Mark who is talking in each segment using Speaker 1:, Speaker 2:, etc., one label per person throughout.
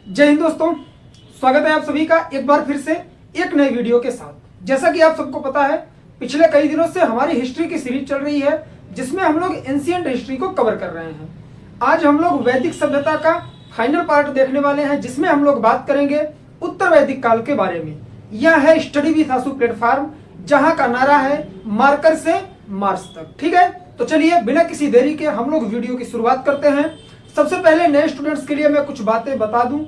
Speaker 1: जय हिंद दोस्तों, स्वागत है आप सभी का एक बार फिर से एक नए वीडियो के साथ। जैसा कि आप सबको पता है, पिछले कई दिनों से हमारी हिस्ट्री की सीरीज चल रही है जिसमें हम लोग एंशिएंट हिस्ट्री को कवर कर रहे हैं। आज हम लोग वैदिक सभ्यता का फाइनल पार्ट देखने वाले हैं जिसमें हम लोग बात करेंगे उत्तर वैदिक काल के बारे में। यह है स्टडी विथ आंसू प्लेटफॉर्म, जहां का नारा है मार्कर से मार्स तक। ठीक है, तो चलिए बिना किसी देरी के हम लोग वीडियो की शुरुआत करते हैं। सबसे पहले नए स्टूडेंट्स के लिए मैं कुछ बातें बता दूं।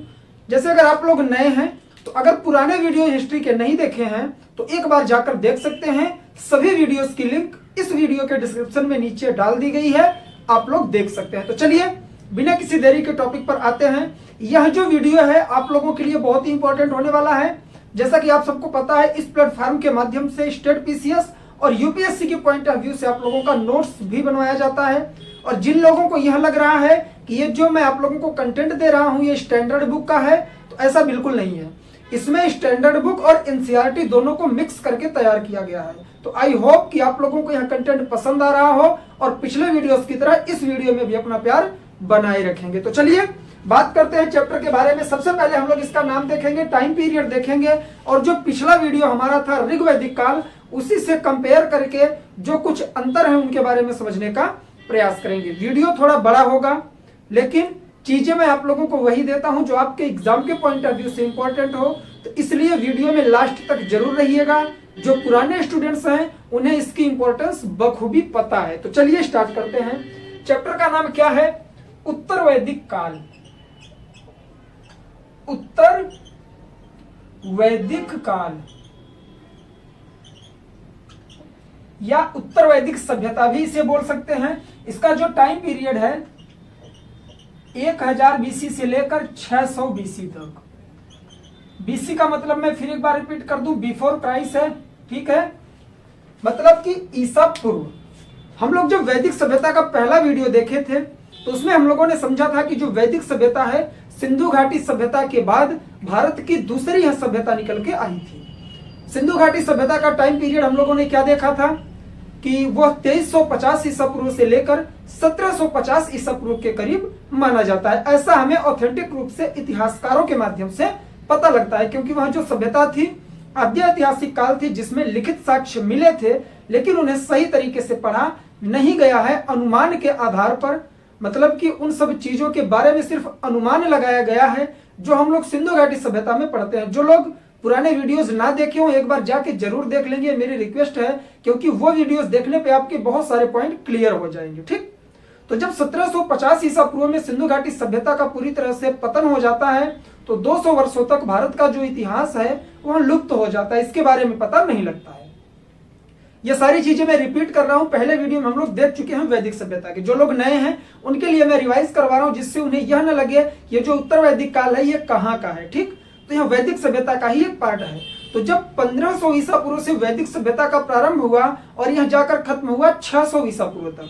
Speaker 1: जैसे अगर आप लोग नए हैं तो अगर पुराने वीडियो हिस्ट्री के नहीं देखे हैं तो एक बार जाकर देख सकते हैं। सभी वीडियोस की लिंक इस वीडियो के डिस्क्रिप्शन में नीचे डाल दी गई है, आप लोग देख सकते हैं। तो चलिए बिना किसी देरी के टॉपिक पर आते हैं। यह जो वीडियो है आप लोगों के लिए बहुत ही इंपॉर्टेंट होने वाला है। जैसा कि आप सबको पता है, इस प्लेटफॉर्म के माध्यम से स्टेट पीसीएस और यूपीएससी के पॉइंट ऑफ व्यू से आप लोगों का नोट्स भी बनवाया जाता है। और जिन लोगों को यह लग रहा है कि ये जो मैं आप लोगों को कंटेंट दे रहा हूं ये स्टैंडर्ड बुक का है, तो ऐसा बिल्कुल नहीं है। इसमें स्टैंडर्ड बुक और एनसीईआरटी दोनों को मिक्स करके तैयार किया गया है। तो आई होप कि आप लोगों को यह कंटेंट पसंद आ रहा हो और पिछले वीडियोस की तरह इस वीडियो में भी अपना प्यार बनाए रखेंगे। तो चलिए बात करते हैं चैप्टर के बारे में। सबसे पहले हम लोग इसका नाम देखेंगे, टाइम पीरियड देखेंगे और जो पिछला वीडियो हमारा था ऋग वैदिक काल, उसी से कंपेयर करके जो कुछ अंतर है उनके बारे में समझने का प्रयास करेंगे। वीडियो थोड़ा बड़ा होगा लेकिन चीजें मैं आप लोगों को वही देता हूं जो आपके एग्जाम के पॉइंट ऑफ व्यू से इंपॉर्टेंट हो, तो इसलिए वीडियो में लास्ट तक जरूर रहिएगा। जो पुराने स्टूडेंट्स हैं उन्हें इसकी इंपॉर्टेंस बखूबी पता है। तो चलिए स्टार्ट करते हैं। चैप्टर का नाम क्या है? उत्तर वैदिक काल। उत्तर वैदिक काल या उत्तर वैदिक सभ्यता भी इसे बोल सकते हैं। इसका जो टाइम पीरियड है 1000 बीसी से लेकर 600 बीसी तक। बीसी का मतलब मैं फिर एक बार रिपीट कर दूं, बिफोर क्राइस्ट है। ठीक है, मतलब कि ईसा पूर्व। हम लोग जब वैदिक सभ्यता का पहला वीडियो देखे थे तो उसमें हम लोगों ने समझा था कि जो वैदिक सभ्यता है सिंधु घाटी सभ्यता के बाद भारत की दूसरी यह सभ्यता निकल के आई थी। सिंधु घाटी सभ्यता का टाइम पीरियड हम लोगों ने क्या देखा था कि वह 2350 ईसा पूर्व से लेकर 1750 ईसा पूर्व के करीब माना जाता है। ऐसा हमें ऑथेंटिक रूप से इतिहासकारों के माध्यम से पता लगता है, क्योंकि वह जो सभ्यता थी आद्य ऐतिहासिक काल थी जिसमें लिखित साक्ष्य मिले थे लेकिन उन्हें सही तरीके से पढ़ा नहीं गया है। अनुमान के आधार पर, मतलब कि उन सब चीजों के बारे में सिर्फ अनुमान लगाया गया है जो हम लोग सिंधु घाटी सभ्यता में पढ़ते हैं। जो लोग पुराने वीडियोस ना देखे हो एक बार जाके जरूर देख लेंगे, मेरी रिक्वेस्ट है, क्योंकि वो वीडियोस देखने पे आपके बहुत सारे पॉइंट क्लियर हो जाएंगे। ठीक, तो जब 1750 ईसा पूर्व में सिंधु घाटी सभ्यता का पूरी तरह से पतन हो जाता है तो 200 वर्षों तक भारत का जो इतिहास है वह लुप्त हो जाता है, इसके बारे में पता नहीं लगता है। ये सारी चीजें मैं रिपीट कर रहा हूं, पहले वीडियो में हम लोग देख चुके हैं वैदिक सभ्यता के। जो लोग नए हैं उनके लिए मैं रिवाइज करवा रहा हूं जिससे उन्हें यह न लगे ये जो उत्तर वैदिक काल है ये कहाँ का है। ठीक, तो यह वैदिक सभ्यता का ही एक पार्ट है। तो जब 1500 ईसा पूर्व से वैदिक सभ्यता का प्रारंभ हुआ और यह जाकर खत्म हुआ 600 ईसा पूर्व तक,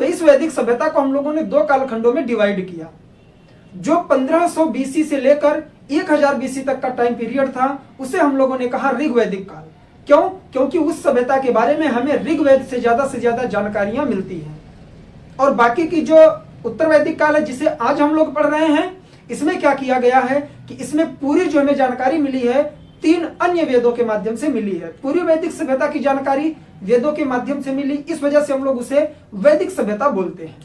Speaker 1: तो इस वैदिक सभ्यता को हम लोगों ने दो कालखंडों में डिवाइड किया। जो 1500 बीसी से लेकर 1000 बीसी तक का टाइम पीरियड था उसे हम लोगों ने कहा ऋग वैदिक काल। क्यों? क्योंकि उस सभ्यता के बारे में हमें ऋग्वेद से ज्यादा जानकारियां मिलती हैं। और बाकी की जो उत्तर वैदिक काल है जिसे आज हम लोग पढ़ रहे हैं, इसमें क्या किया गया है कि इसमें पूरी जो हमें जानकारी मिली है 3 अन्य वेदों के माध्यम से मिली है। पूरी वैदिक सभ्यता की जानकारी वेदों के माध्यम से मिली, इस वजह से हम लोग उसे वैदिक सभ्यता बोलते हैं।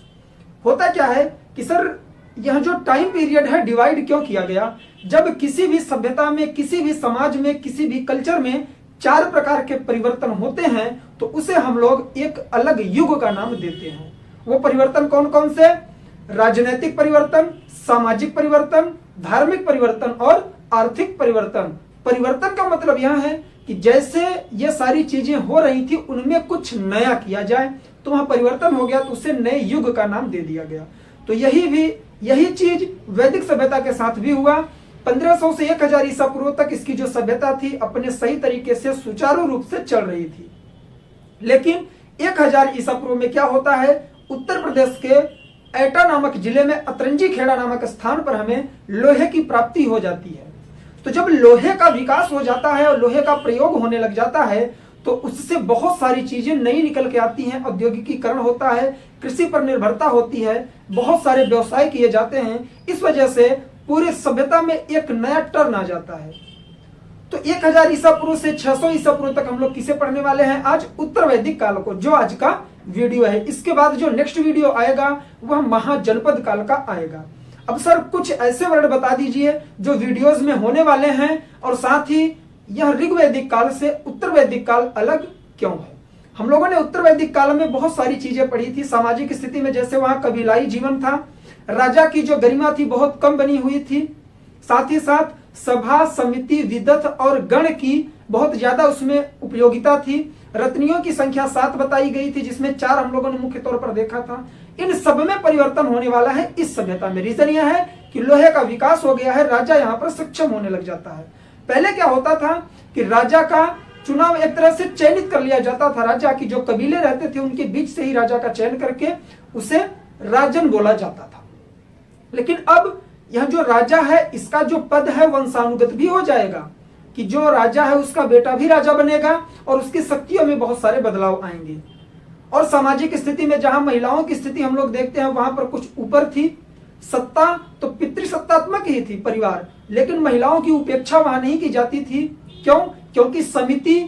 Speaker 1: होता क्या है कि सर यह जो टाइम पीरियड है डिवाइड क्यों किया गया? जब किसी भी सभ्यता में, किसी भी समाज में, किसी भी कल्चर में 4 प्रकार के परिवर्तन होते हैं तो उसे हम लोग एक अलग युग का नाम देते हैं। वो परिवर्तन कौन कौन से? राजनैतिक परिवर्तन, सामाजिक परिवर्तन, धार्मिक परिवर्तन और आर्थिक परिवर्तन। परिवर्तन का मतलब यह है कि जैसे ये सारी चीजें हो रही थी उनमें कुछ नया किया जाए तो वहां परिवर्तन हो गया, तो उसे नए युग का नाम दे दिया गया। तो यही चीज वैदिक सभ्यता के साथ भी हुआ। 1500 से 1000 ईसा पूर्व तक इसकी जो सभ्यता थी अपने सही तरीके से सुचारू रूप से चल रही थी। लेकिन 1000 ईसा पूर्व में क्या होता है, उत्तर प्रदेश के एटा नामक जिले में अतरंजी खेड़ा नामक स्थान पर हमें लोहे की प्राप्ति हो जाती है। तो जब लोहे का विकास हो जाता है और लोहे का प्रयोग होने लग जाता है तो उससे बहुत सारी चीजें नई निकल के आती हैं। औद्योगिकीकरण होता है, कृषि पर निर्भरता होती है, बहुत सारे व्यवसाय किए जाते हैं। इस वजह से पूरे सभ्यता में एक नया टर्न आ जाता है। तो 1000 ईसा पूर्व से 600 ईसा पूर्व तक हम लोग किसे पढ़ने वाले हैं आज? उत्तर वैदिक काल को, जो आज का वीडियो है। इसके बाद जो नेक्स्ट वीडियो आएगा वह महाजनपद काल का आएगा। अब सर कुछ ऐसे वर्ड बता दीजिए जो वीडियोस में होने वाले हैं, और साथ ही यह ऋग्वैदिक काल से उत्तर वैदिक काल अलग क्यों है? हम लोगों ने उत्तर वैदिक काल में बहुत सारी चीजें पढ़ी थी। सामाजिक स्थिति में जैसे वहां कबीलाई जीवन था, राजा की जो गरिमा थी बहुत कम बनी हुई थी, साथ ही साथ सभा समिति विदथ और गण की बहुत ज्यादा उसमें उपयोगिता थी। रत्नियों की संख्या 7 बताई गई थी, जिसमें 4 हम लोगों ने मुख्य तौर पर देखा था। इन सब में परिवर्तन होने वाला है इस सभ्यता में। रीजन यह है कि लोहे का विकास हो गया है, राजा यहाँ पर सक्षम होने लग जाता है। पहले क्या होता था कि राजा का चुनाव एक तरह से चयनित कर लिया जाता था। राजा की जो कबीले रहते थे उनके बीच से ही राजा का चयन करके उसे राजन बोला जाता था। लेकिन अब यह जो राजा है इसका जो पद है वंशानुगत भी हो जाएगा, कि जो राजा है उसका बेटा भी राजा बनेगा और उसकी शक्तियों में बहुत सारे बदलाव आएंगे। और सामाजिक स्थिति में जहां महिलाओं की स्थिति हम लोग देखते हैं वहां पर कुछ ऊपर थी। सत्ता तो पितृसत्तात्मक ही थी परिवार, लेकिन महिलाओं की उपेक्षा वहां नहीं की जाती थी। क्यों? क्योंकि समिति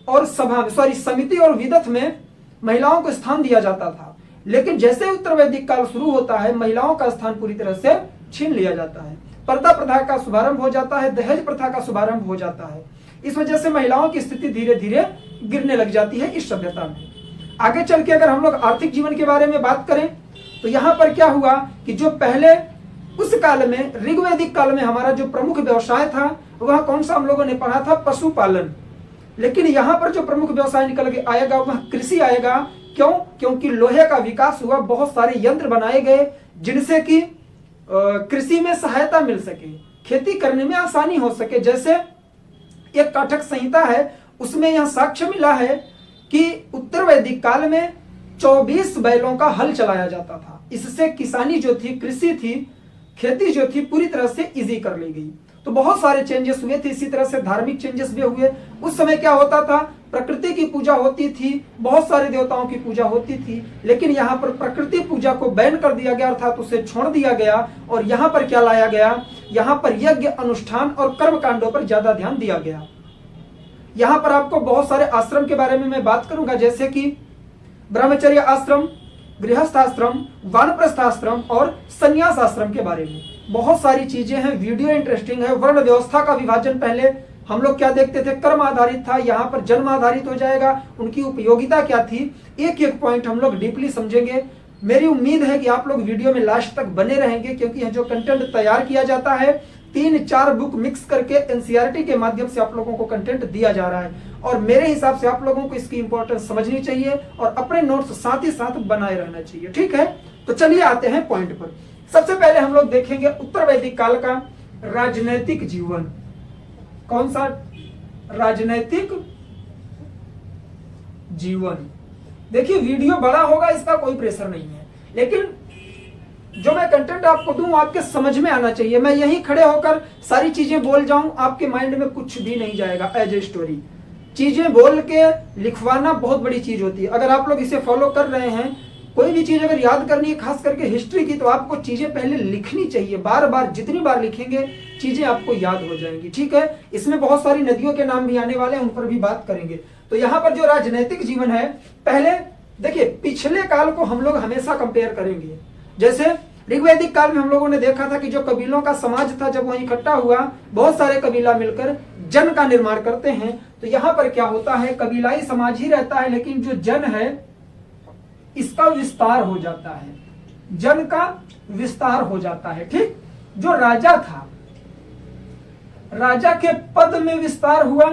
Speaker 1: और विदथ में महिलाओं को स्थान दिया जाता था। लेकिन जैसे उत्तर वैदिक काल शुरू होता है महिलाओं का स्थान पूरी तरह से छीन लिया जाता है। पर्दा प्रथा का शुभारंभ हो जाता है, दहेज प्रथा का शुभारंभ हो जाता है। इस वजह से महिलाओं की स्थिति धीरे धीरे गिरने लग जाती है इस सभ्यता में। आगे चल के अगर हम लोग आर्थिक जीवन के बारे में बात करें तो यहाँ पर क्या हुआ कि जो पहले उस काल में ऋग्वैदिक काल में हमारा जो प्रमुख व्यवसाय था वह कौन सा हम लोगों ने पढ़ा था? पशुपालन। लेकिन यहाँ पर जो प्रमुख व्यवसाय निकल के आएगा वह कृषि आएगा। क्यों? क्योंकि लोहे का विकास हुआ, बहुत सारे यंत्र बनाए गए जिनसे कि कृषि में सहायता मिल सके, खेती करने में आसानी हो सके। जैसे एक काठक संहिता है उसमें यह साक्ष्य मिला है कि उत्तर वैदिक काल में 24 बैलों का हल चलाया जाता था। इससे किसानी जो थी, कृषि थी, खेती जो थी पूरी तरह से इजी कर ली गई। तो बहुत सारे चेंजेस हुए थे। इसी तरह से धार्मिक चेंजेस भी हुए। उस समय क्या होता था? प्रकृति की पूजा होती थी, बहुत सारे देवताओं की पूजा होती थी, लेकिन यहाँ पर प्रकृति पूजा को बैन कर दिया गया, अर्थात उसे छोड़ दिया गया। और यहाँ पर क्या लाया गया? यहाँ पर यज्ञ अनुष्ठान और कर्म कांडों पर ज्यादा ध्यान दिया गया। यहाँ पर आपको बहुत सारे आश्रम के बारे में मैं बात करूंगा, जैसे कि ब्रह्मचर्य आश्रम, गृहस्थ आश्रम, वानप्रस्थ आश्रम और संन्यास आश्रम के बारे में बहुत सारी चीजें हैं। वीडियो इंटरेस्टिंग है। वर्ण व्यवस्था का विभाजन पहले हम लोग क्या देखते थे? कर्म आधारित था, यहाँ पर जन्म आधारित हो जाएगा। उनकी उपयोगिता क्या थी, एक एक पॉइंट हम लोग डीपली समझेंगे। मेरी उम्मीद है कि आप लोग वीडियो में लास्ट तक बने रहेंगे, क्योंकि यह जो कंटेंट तैयार किया जाता है 3-4 बुक मिक्स करके एनसीईआरटी के माध्यम से आप लोगों को कंटेंट दिया जा रहा है, और मेरे हिसाब से आप लोगों को इसकी इंपॉर्टेंस समझनी चाहिए और अपने नोट्स साथ ही साथ बनाए रहना चाहिए। ठीक है, तो चलिए आते हैं पॉइंट पर। सबसे पहले हम लोग देखेंगे उत्तर वैदिक काल का राजनैतिक जीवन। कौन सा? राजनैतिक जीवन। देखिए वीडियो बड़ा होगा, इसका कोई प्रेशर नहीं है, लेकिन जो मैं कंटेंट आपको दूं आपके समझ में आना चाहिए। मैं यहीं खड़े होकर सारी चीजें बोल जाऊं, आपके माइंड में कुछ भी नहीं जाएगा। एज ए स्टोरी चीजें बोल के लिखवाना बहुत बड़ी चीज होती है। अगर आप लोग इसे फॉलो कर रहे हैं, कोई भी चीज अगर याद करनी है, खास करके हिस्ट्री की, तो आपको चीजें पहले लिखनी चाहिए। बार बार जितनी बार लिखेंगे चीजें आपको याद हो जाएंगी। ठीक है, इसमें बहुत सारी नदियों के नाम भी आने वाले हैं, उन पर भी बात करेंगे। तो यहाँ पर जो राजनीतिक जीवन है, पहले देखिए पिछले काल को हम लोग हमेशा कंपेयर करेंगे। जैसे ऋग्वैदिक काल में हम लोगों ने देखा था कि जो कबीलों का समाज था, जब वह इकट्ठा हुआ, बहुत सारे कबीला मिलकर जन का निर्माण करते हैं। तो यहाँ पर क्या होता है? कबीलाई समाज ही रहता है, लेकिन जो जन है इसका विस्तार हो जाता है, जन का विस्तार हो जाता है। ठीक, जो राजा था, राजा के पद में विस्तार हुआ,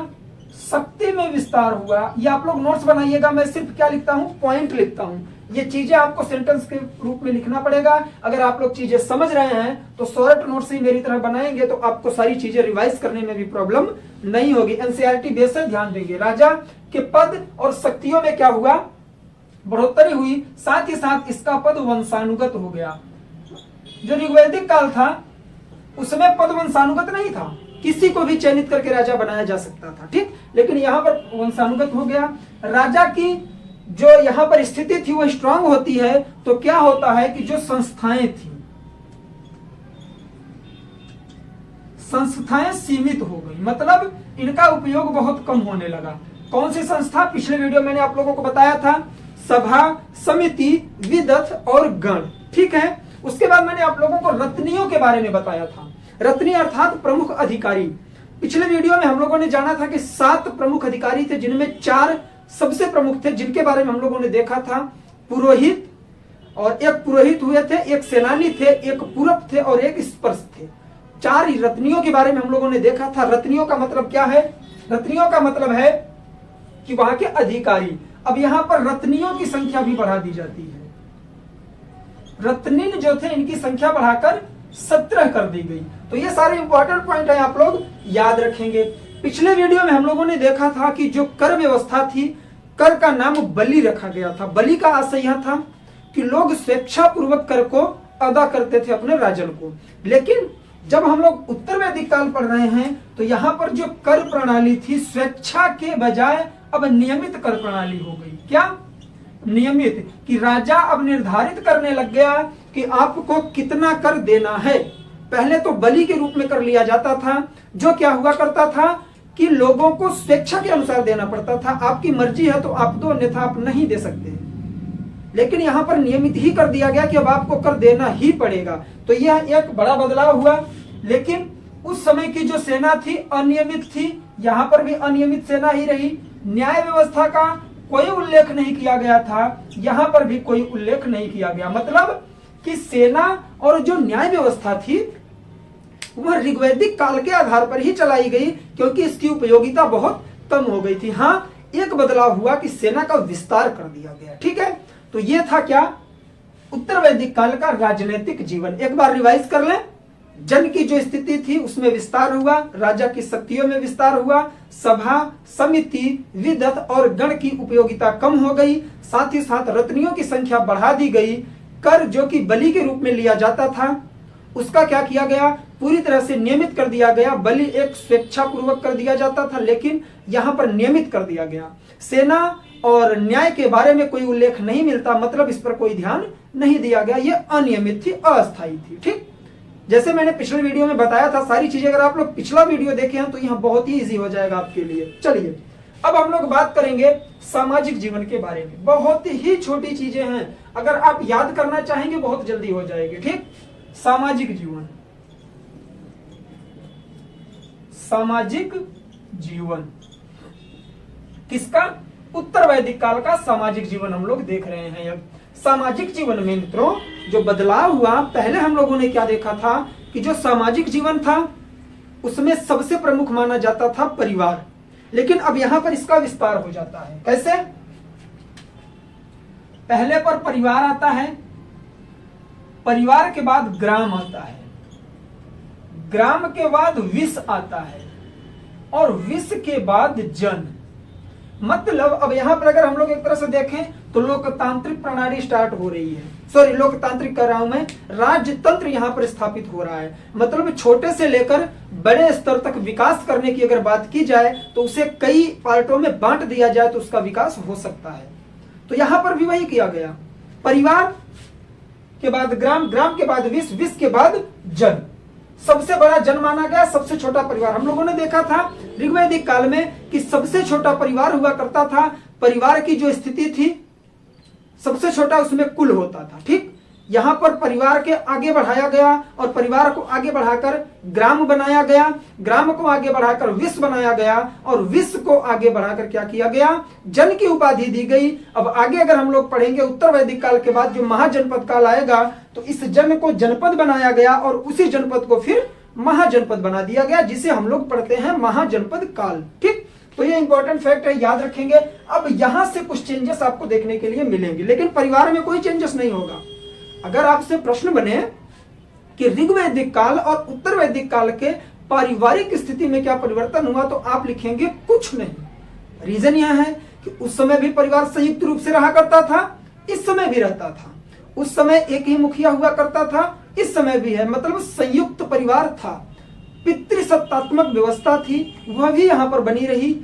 Speaker 1: शक्ति में विस्तार हुआ। ये आप लोग नोट्स बनाइएगा। मैं सिर्फ क्या लिखता हूं? पॉइंट लिखता हूं। ये चीजें आपको सेंटेंस के रूप में लिखना पड़ेगा। अगर आप लोग चीजें समझ रहे हैं तो शॉर्ट नोट्स ही मेरी तरह बनाएंगे, तो आपको सारी चीजें रिवाइज करने में भी प्रॉब्लम नहीं होगी। एनसीईआरटी बेस से ध्यान देंगे। राजा के पद और शक्तियों में क्या हुआ? बढ़ोतरी हुई। साथ ही साथ इसका पद वंशानुगत हो गया। जो ऋग्वैदिक काल था उसमें पद वंशानुगत नहीं था, किसी को भी चयनित करके राजा बनाया जा सकता था। ठीक, लेकिन यहाँ पर वंशानुगत हो गया। राजा की जो यहाँ पर स्थिति थी वो स्ट्रांग होती है, तो क्या होता है कि जो संस्थाएं थी, संस्थाएं सीमित हो गई, मतलब इनका उपयोग बहुत कम होने लगा। कौन सी संस्था? पिछले वीडियो मैंने आप लोगों को बताया था, सभा, समिति, विदथ और गण, ठीक है। उसके बाद मैंने आप लोगों को रत्नियों के बारे में बताया था। रत्नी अर्थात प्रमुख अधिकारी। पिछले वीडियो में हम लोगों ने जाना था कि 7 प्रमुख अधिकारी थे, जिनमें 4 सबसे प्रमुख थे, जिनके बारे में हम लोगों ने देखा था। पुरोहित, और एक पुरोहित हुए थे, एक सेनानी थे, एक पूरक थे और एक स्पर्श थे। 4 रत्नियों के बारे में हम लोगों ने देखा था। रत्नियों का मतलब क्या है? रत्नियों का मतलब है कि वहां के अधिकारी। अब यहां पर रत्नियों की संख्या भी बढ़ा दी जाती है। रत्निन जो थे इनकी संख्या बढ़ाकर 17 कर दी गई। तो ये सारे इंपॉर्टेंट पॉइंट है, आप लोग याद रखेंगे। पिछले वीडियो में हम लोगों ने देखा था कि जो कर व्यवस्था थी, कर का नाम बलि रखा गया था। बलि का आशय यह था कि लोग स्वेच्छा पूर्वक कर को अदा करते थे अपने राजन को। लेकिन जब हम लोग उत्तर वैदिक काल पढ़ रहे हैं तो यहाँ पर जो कर प्रणाली थी, स्वेच्छा के बजाय अब नियमित कर प्रणाली हो गई। क्या? नियमित, कि राजा अब निर्धारित करने लग गया कि आपको कितना कर देना है। पहले तो बलि के रूप में कर लिया जाता था, जो क्या हुआ करता था कि लोगों को स्वेच्छा के अनुसार देना पड़ता था। आपकी मर्जी है तो आप दो, अन्यथा आप नहीं दे सकते। लेकिन यहां पर नियमित ही कर दिया गया कि अब आपको कर देना ही पड़ेगा। तो यह एक बड़ा बदलाव हुआ। लेकिन उस समय की जो सेना थी अनियमित थी, यहां पर भी अनियमित सेना ही रही। न्याय व्यवस्था का कोई उल्लेख नहीं किया गया था, यहां पर भी कोई उल्लेख नहीं किया गया। मतलब कि सेना और जो न्याय व्यवस्था थी वह ऋग्वैदिक काल के आधार पर ही चलाई गई, क्योंकि इसकी उपयोगिता बहुत कम हो गई थी। हाँ, एक बदलाव हुआ कि सेना का विस्तार कर दिया गया, ठीक है। तो यह था क्या? उत्तर वैदिक काल का राजनीतिक जीवन। एक बार रिवाइज कर लें। जन की जो स्थिति थी उसमें विस्तार हुआ, राजा की शक्तियों में विस्तार हुआ, सभा, समिति, विदथ और गण की उपयोगिता कम हो गई, साथ ही साथ रत्नियों की संख्या बढ़ा दी गई। कर जो कि बलि के रूप में लिया जाता था उसका क्या किया गया? पूरी तरह से नियमित कर दिया गया। बलि एक स्वेच्छा पूर्वक कर दिया जाता था, लेकिन यहां पर नियमित कर दिया गया। सेना और न्याय के बारे में कोई उल्लेख नहीं मिलता, मतलब इस पर कोई ध्यान नहीं दिया गया। ये अनियमित थी, अस्थायी थी, ठीक। जैसे मैंने पिछले वीडियो में बताया था, सारी चीजें अगर आप लोग पिछला वीडियो देखे हैं तो यहां बहुत ही इजी हो जाएगा आपके लिए। चलिए अब हम लोग बात करेंगे सामाजिक जीवन के बारे में। बहुत ही छोटी चीजें हैं, अगर आप याद करना चाहेंगे बहुत जल्दी हो जाएगी, ठीक। सामाजिक जीवन, सामाजिक जीवन किसका? उत्तर वैदिक काल का सामाजिक जीवन हम लोग देख रहे हैं। अब सामाजिक जीवन में मित्रों जो बदलाव हुआ, पहले हम लोगों ने क्या देखा था कि जो सामाजिक जीवन था उसमें सबसे प्रमुख माना जाता था परिवार। लेकिन अब यहां पर इसका विस्तार हो जाता है। कैसे? पहले पर परिवार आता है, परिवार के बाद ग्राम आता है, ग्राम के बाद विष आता है और विष के बाद जन। मतलब अब यहां पर अगर हम लोग एक तरह से देखें तो लोकतांत्रिक प्रणाली स्टार्ट हो रही है। सॉरी, लोकतांत्रिक कर रहा हूं मैं, राजतंत्र यहां पर स्थापित हो रहा है। मतलब छोटे से लेकर बड़े स्तर तक विकास करने की अगर बात की जाए तो उसे कई पार्टों में बांट दिया जाए तो उसका विकास हो सकता है। तो यहां पर भी वही किया गया। परिवार के बाद ग्राम, ग्राम के बाद विष, विष के बाद जन। सबसे बड़ा जन माना गया, सबसे छोटा परिवार। हम लोगों ने देखा था ऋग्वैदिक काल में कि सबसे छोटा परिवार हुआ करता था। परिवार की जो स्थिति थी सबसे छोटा उसमें कुल होता था, ठीक। यहां पर परिवार के आगे बढ़ाया गया और परिवार को आगे बढ़ाकर ग्राम बनाया गया, ग्राम को आगे बढ़ाकर विश्व बनाया गया और विश्व को आगे बढ़ाकर क्या किया गया? जन की उपाधि दी गई। अब आगे अगर हम लोग पढ़ेंगे उत्तर वैदिक काल के बाद जो महाजनपद काल आएगा तो इस जन को जनपद बनाया गया और उसी जनपद को फिर महाजनपद बना दिया गया, जिसे हम लोग पढ़ते हैं महाजनपद काल, ठीक। तो ये इंपॉर्टेंट फैक्ट है, याद रखेंगे। अब यहां से कुछ चेंजेस आपको देखने के लिए मिलेंगे, लेकिन परिवार में कोई चेंजेस नहीं होगा। अगर आपसे प्रश्न बने कि ऋग्वैदिक काल और उत्तर वैदिक काल के पारिवारिक स्थिति में क्या परिवर्तन हुआ, तो आप लिखेंगे कुछ नहीं। रीजन यह है कि उस समय भी परिवार संयुक्त रूप से रहा करता था, इस समय भी रहता था। उस समय एक ही मुखिया हुआ करता था, इस समय भी है, मतलब संयुक्त परिवार था। पितृसत्तात्मक व्यवस्था थी, वह भी यहां पर बनी रही।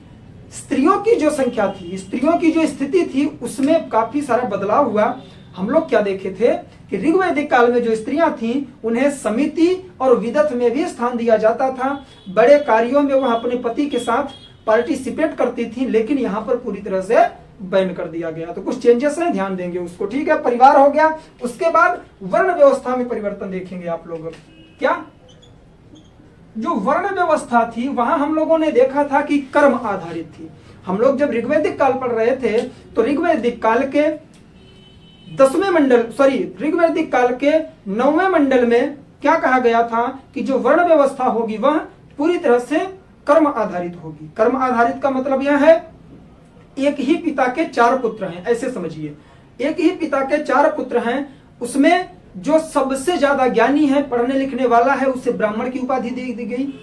Speaker 1: स्त्रियों की जो संख्या थी, स्त्रियों की जो स्थिति थी, उसमें काफी सारा बदलाव हुआ। हम लोग क्या देखे थे कि ऋग्वैदिक काल में जो स्त्रियां थीं उन्हें समिति और विदथ में भी स्थान दिया जाता था। बड़े कार्यों में वह अपने पति के साथ पार्टिसिपेट करती थी, लेकिन यहाँ पर पूरी तरह से बैन कर दिया गया। तो कुछ चेंजेस हैं, ध्यान देंगे उसको। ठीक है, परिवार हो गया। उसके बाद वर्ण व्यवस्था में परिवर्तन देखेंगे आप लोग। क्या जो वर्ण व्यवस्था थी वहां हम लोगों ने देखा था कि कर्म आधारित थी। हम लोग जब ऋग्वैदिक काल पढ़ रहे थे तो ऋग्वैदिक काल के 10वें मंडल ऋग्वैदिक काल के 9वें मंडल में क्या कहा गया था कि जो वर्ण व्यवस्था होगी वह पूरी तरह से कर्म आधारित होगी। कर्म आधारित का मतलब यह है एक ही पिता के 4 पुत्र हैं, ऐसे समझिए। एक ही पिता के 4 पुत्र हैं, उसमें जो सबसे ज्यादा ज्ञानी है, पढ़ने लिखने वाला है, उसे ब्राह्मण की उपाधि दे दी गई।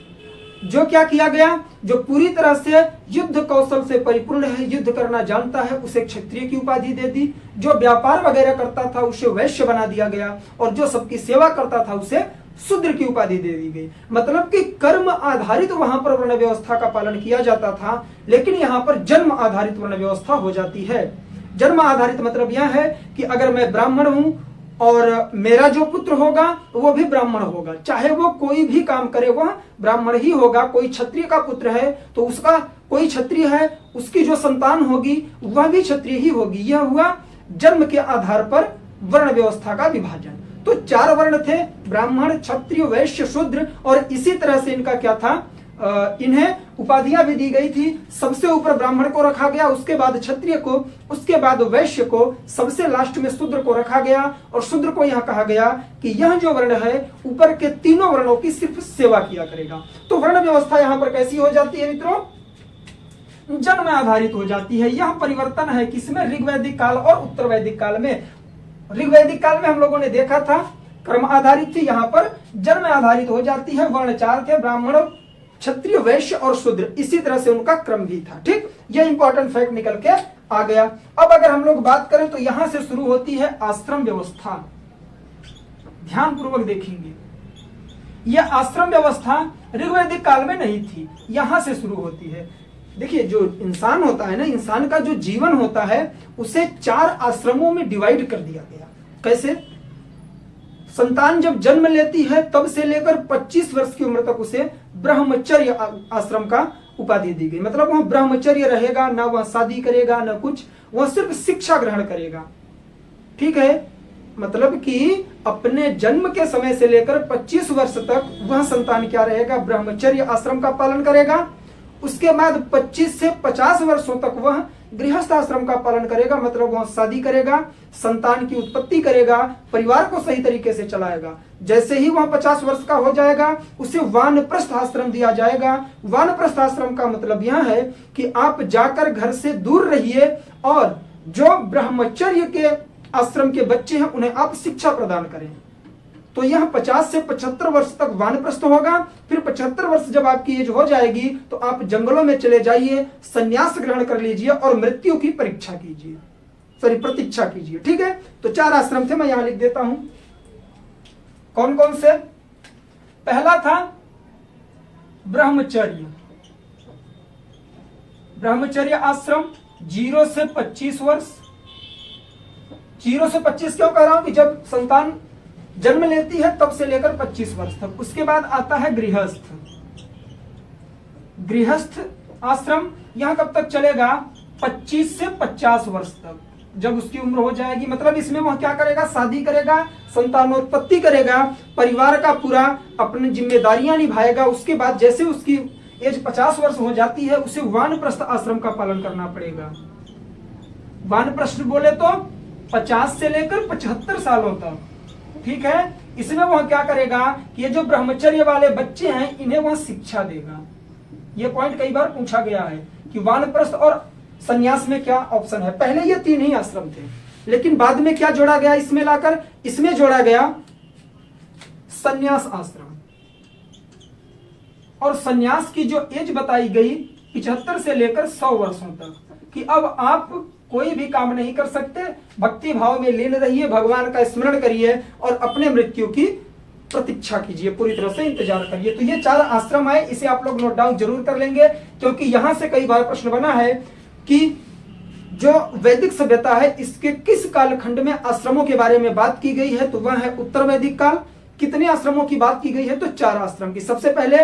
Speaker 1: जो क्या किया गया, जो पूरी तरह से युद्ध कौशल से परिपूर्ण है, युद्ध करना जानता है, उसे क्षत्रिय की उपाधि दे दी। जो व्यापार वगैरह करता था उसे वैश्य बना दिया गया, और जो सबकी सेवा करता था उसे शूद्र की उपाधि दे दी गई। मतलब कि कर्म आधारित वहां पर वर्ण व्यवस्था का पालन किया जाता था, लेकिन यहाँ पर जन्म आधारित वर्ण व्यवस्था हो जाती है। जन्म आधारित मतलब यह है कि अगर मैं ब्राह्मण हूं और मेरा जो पुत्र होगा वो भी ब्राह्मण होगा, चाहे वो कोई भी काम करे वह ब्राह्मण ही होगा। कोई क्षत्रिय का पुत्र है तो उसका, कोई क्षत्रिय है उसकी जो संतान होगी वह भी क्षत्रिय ही होगी। यह हुआ जन्म के आधार पर वर्ण व्यवस्था का विभाजन। तो 4 वर्ण थे, ब्राह्मण, क्षत्रिय, वैश्य, शूद्र, और इसी तरह से इनका क्या था, इन्हें उपाधियां भी दी गई थी। सबसे ऊपर ब्राह्मण को रखा गया, उसके बाद क्षत्रिय को, उसके बाद वैश्य को, सबसे लास्ट में शूद्र को रखा गया। और शूद्र को यहां कहा गया कि यह जो वर्ण है ऊपर के तीनों वर्णों की सिर्फ सेवा किया करेगा। तो वर्ण व्यवस्था यहां पर कैसी हो जाती है मित्रों, जन्म आधारित हो जाती है। यह परिवर्तन है किसमें, ऋग्वैदिक काल और उत्तर वैदिक काल में। ऋग्वैदिक काल में हम लोगों ने देखा था कर्म आधारित थी, यहाँ पर जन्म आधारित हो जाती है। वर्ण 4 थे, ब्राह्मण, क्षत्रिय, वैश्य और शूद्र। इसी तरह से उनका क्रम भी था। ठीक, यह इंपॉर्टेंट फैक्ट निकल के आ गया। अब अगर हम लोग बात करें तो यहां से शुरू होती है आश्रम व्यवस्था। ध्यान पूर्वक देखेंगे, यह आश्रम व्यवस्था ऋग्वैदिक काल में नहीं थी, यहां से शुरू होती है। देखिए, जो इंसान होता है ना, इंसान का जो जीवन होता है उसे 4 आश्रमों में डिवाइड कर दिया गया। कैसे, संतान जब जन्म लेती है तब से लेकर 25 वर्ष की उम्र तक उसे ब्रह्मचर्य आश्रम का उपाधि दी गई। मतलब वह ब्रह्मचर्य रहेगा, ना वह शादी करेगा ना कुछ, वह सिर्फ शिक्षा ग्रहण करेगा। ठीक है, मतलब कि अपने जन्म के समय से लेकर 25 वर्ष तक वह संतान क्या रहेगा, ब्रह्मचर्य आश्रम का पालन करेगा। उसके बाद 25 से 50 वर्षों तक वह गृहस्थ आश्रम का पालन करेगा। मतलब वह शादी करेगा, संतान की उत्पत्ति करेगा, परिवार को सही तरीके से चलाएगा। जैसे ही वह 50 वर्ष का हो जाएगा उसे वानप्रस्थ आश्रम दिया जाएगा। वानप्रस्थ आश्रम का मतलब यह है कि आप जाकर घर से दूर रहिए और जो ब्रह्मचर्य के आश्रम के बच्चे हैं उन्हें आप शिक्षा प्रदान करें। तो यह 50 से 75 वर्ष तक वानप्रस्थ होगा। फिर 75 वर्ष जब आपकी एज हो जाएगी तो आप जंगलों में चले जाइए, संन्यास ग्रहण कर लीजिए और मृत्यु की प्रतीक्षा कीजिए। ठीक है, तो 4 आश्रम थे, मैं यहां लिख देता हूं कौन कौन से। पहला था ब्रह्मचर्य आश्रम 0 से 25 वर्ष। 0 से 25 क्यों कह रहा हूं कि जब संतान जन्म लेती है तब से लेकर 25 वर्ष तक। उसके बाद आता है गृहस्थ आश्रम। यहां कब तक चलेगा, 25 से 50 वर्ष तक, जब उसकी उम्र हो जाएगी। मतलब इसमें वह क्या करेगा, शादी करेगा, संतानोत्पत्ति करेगा, परिवार का पूरा अपनी जिम्मेदारियां निभाएगा। उसके बाद जैसे उसकी एज 50 वर्ष हो जाती है उसे वानप्रस्थ आश्रम का पालन करना पड़ेगा। वानप्रस्थ बोले तो 50 से लेकर 75 सालों तक। ठीक है, इसमें वह क्या करेगा कि ये जो ब्रह्मचर्य वाले बच्चे हैं इन्हें वह शिक्षा देगा। यह पॉइंट कई बार पूछा गया है कि वानप्रस्थ और संन्यास में क्या ऑप्शन है। पहले ये 3 ही आश्रम थे, लेकिन बाद में क्या जोड़ा गया इसमें लाकर, इसमें जोड़ा गया संन्यास आश्रम। और संन्यास की जो एज बताई गई 75 से लेकर 100 वर्षों तक, कि अब आप कोई भी काम नहीं कर सकते, भक्ति भाव में लीन रहिए, भगवान का स्मरण करिए और अपने मृत्यु की प्रतीक्षा कीजिए, पूरी तरह से इंतजार करिए। तो ये 4 आश्रम आए, इसे आप लोग नोट डाउन जरूर कर लेंगे, क्योंकि यहां से कई बार प्रश्न बना है कि जो वैदिक सभ्यता है इसके किस कालखंड में आश्रमों के बारे में बात की गई है, तो वह है उत्तर वैदिक काल। कितने आश्रमों की बात की गई है, तो 4 आश्रम की। सबसे पहले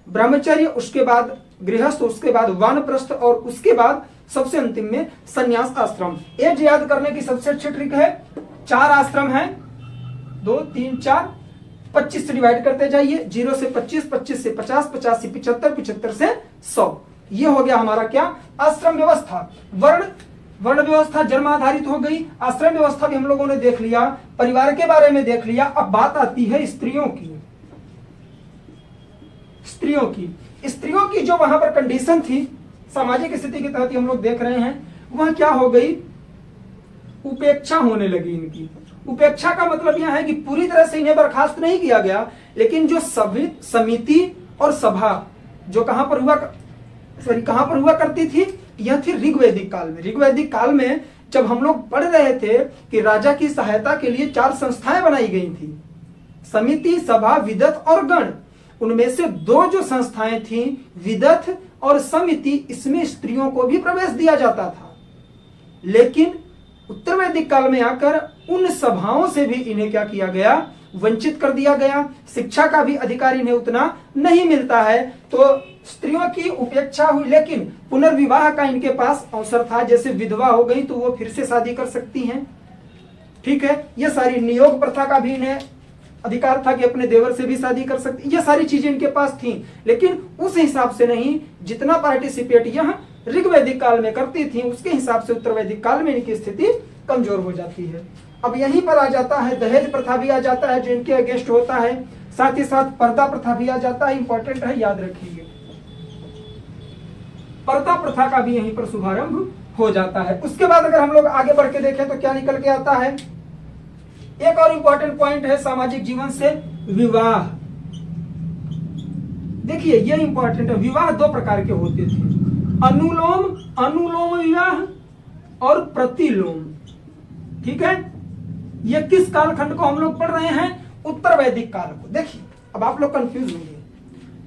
Speaker 1: ब्रह्मचर्य, उसके बाद गृहस्थ, उसके बाद वानप्रस्थ और उसके बाद सबसे अंतिम में संन्यास आश्रम। एज याद करने की सबसे अच्छी ट्रिक है, 4 आश्रम है, 2 3 4, 25 से डिवाइड करते जाइए, 0 से 25, 25 से 50, 50 से 75, 75 से 100। ये हो गया हमारा क्या, आश्रम व्यवस्था। वर्ण व्यवस्था जन्म आधारित हो गई। आश्रम व्यवस्था भी हम लोगों ने देख लिया, परिवार के बारे में देख लिया। अब बात आती है स्त्रियों की। स्त्रियों की जो वहां पर कंडीशन थी, सामाजिक स्थिति के तहत हम लोग देख रहे हैं, वह क्या हो गई, उपेक्षा होने लगी इनकी। उपेक्षा का मतलब यह है कि पूरी तरह से इन्हें बर्खास्त नहीं किया गया, लेकिन जो समिति और सभा जो कहां पर हुआ करती थी, यह थी ऋग्वैदिक काल में। ऋग्वैदिक काल में जब हम लोग पढ़ रहे थे कि राजा की सहायता के लिए 4 संस्थाएं बनाई गई थी, समिति, सभा, विदथ और गण। उनमें से 2 जो संस्थाएं थी, विदथ और समिति, इसमें स्त्रियों को भी प्रवेश दिया जाता था। लेकिन उत्तर वैदिक काल में आकर उन सभाओं से भी इन्हें क्या किया गया, वंचित कर दिया गया। शिक्षा का भी अधिकार इन्हें उतना नहीं मिलता है, तो स्त्रियों की उपेक्षा हुई। लेकिन पुनर्विवाह का इनके पास अवसर था, जैसे विधवा हो गई तो वो फिर से शादी कर सकती हैं, ठीक है। ये सारी नियोग प्रथा का भी इन्हें अधिकार था कि अपने देवर से भी शादी कर सकती, ये सारी चीजें इनके पास थी। लेकिन उस हिसाब से नहीं जितना पार्टिसिपेट यह ऋग्वैदिक काल में करती थी, उसके हिसाब से उत्तर वैदिक काल में इनकी स्थिति कमजोर हो जाती है। अब यहीं पर आ जाता है दहेज प्रथा भी आ जाता है, जो इनके अगेंस्ट होता है। साथ ही साथ पर्दा प्रथा भी आ जाता है, इंपॉर्टेंट है, याद रखिए। पर्दा प्रथा का भी यहीं पर शुभारंभ हो जाता है। उसके बाद अगर हम लोग आगे बढ़ के देखें तो क्या निकल के आता है, एक और इंपॉर्टेंट पॉइंट है सामाजिक जीवन से, विवाह। देखिए ये इंपॉर्टेंट है। विवाह 2 प्रकार के होते थे, अनुलोम विवाह और प्रतिलोम, ठीक है। ये किस कालखंड को हम लोग पढ़ रहे हैं, उत्तर वैदिक काल को। देखिए अब आप लोग कंफ्यूज होंगे,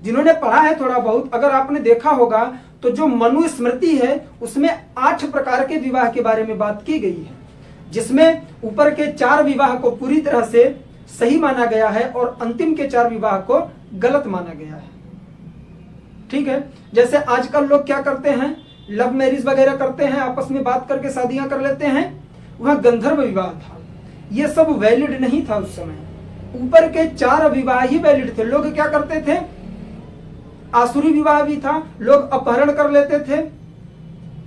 Speaker 1: जिन्होंने पढ़ा है थोड़ा बहुत, अगर आपने देखा होगा तो जो मनुस्मृति है उसमें 8 प्रकार के विवाह के बारे में बात की गई है, जिसमें ऊपर के 4 विवाह को पूरी तरह से सही माना गया है और अंतिम के 4 विवाह को गलत माना गया है, ठीक है। जैसे आजकल लोग क्या करते हैं, लव मैरिज वगैरह करते हैं, आपस में बात करके शादियां कर लेते हैं, वह गंधर्व विवाह था। ये सब वैलिड नहीं था उस समय। ऊपर के 4 विवाह ही वैलिड थे। लोग क्या करते थे, आसुरी विवाह भी था, लोग अपहरण कर लेते थे,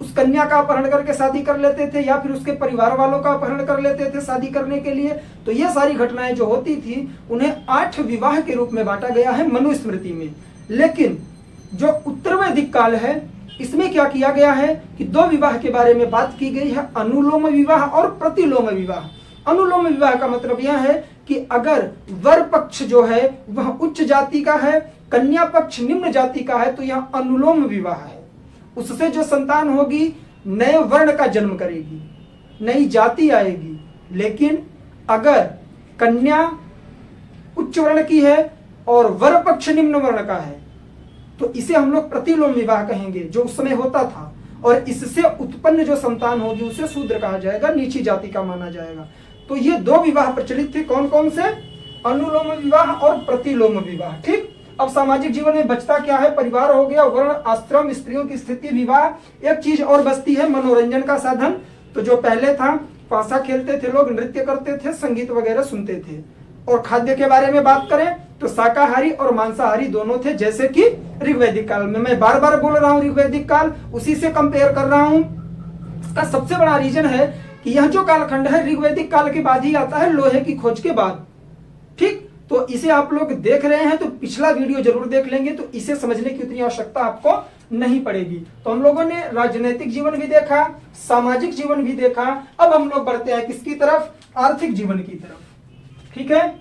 Speaker 1: उस कन्या का अपहरण करके शादी कर लेते थे, या फिर उसके परिवार वालों का अपहरण कर लेते थे शादी करने के लिए। तो ये सारी घटनाएं जो होती थी उन्हें 8 विवाह के रूप में बांटा गया है मनुस्मृति में। लेकिन जो उत्तर वैदिक काल है इसमें क्या किया गया है कि 2 विवाह के बारे में बात की गई है, अनुलोम विवाह और प्रतिलोम विवाह। अनुलोम विवाह का मतलब यह है कि अगर वर पक्ष जो है वह उच्च जाति का है, कन्या पक्ष निम्न जाति का है, तो यह अनुलोम विवाह है। उससे जो संतान होगी नए वर्ण का जन्म करेगी, नई जाति आएगी। लेकिन अगर कन्या उच्च वर्ण की है और वर पक्ष निम्न वर्ण का है तो इसे हम लोग प्रतिलोम विवाह कहेंगे, जो उस समय होता था। और इससे उत्पन्न जो संतान होगी उसे शूद्र कहा जाएगा, नीची जाति का माना जाएगा। तो ये 2 विवाह प्रचलित थे, कौन कौन से, अनुलोम विवाह और प्रतिलोम विवाह, ठीक। अब सामाजिक जीवन में बचता क्या है, परिवार हो गया, वर्ण, आश्रम, स्त्रियों की स्थिति, विवाह। एक चीज और बचती है, मनोरंजन का साधन। तो जो पहले था, पासा खेलते थे लोग, नृत्य करते थे, संगीत वगैरह सुनते थे। और खाद्य के बारे में बात करें तो शाकाहारी और मांसाहारी दोनों थे, जैसे कि ऋग्वैदिक काल में। मैं बार बार बोल रहा हूं ऋग्वैदिक काल, उसी से कंपेयर कर रहा हूं। इसका सबसे बड़ा रीजन है कि यह जो कालखंड है ऋग्वैदिक काल के बाद ही आता है, लोहे की खोज के बाद, ठीक। तो इसे आप लोग देख रहे हैं तो पिछला वीडियो जरूर देख लेंगे, तो इसे समझने की उतनी आवश्यकता आपको नहीं पड़ेगी। तो हम लोगों ने राजनीतिक जीवन भी देखा, सामाजिक जीवन भी देखा। अब हम लोग बढ़ते हैं किसकी तरफ, आर्थिक जीवन की तरफ, ठीक है।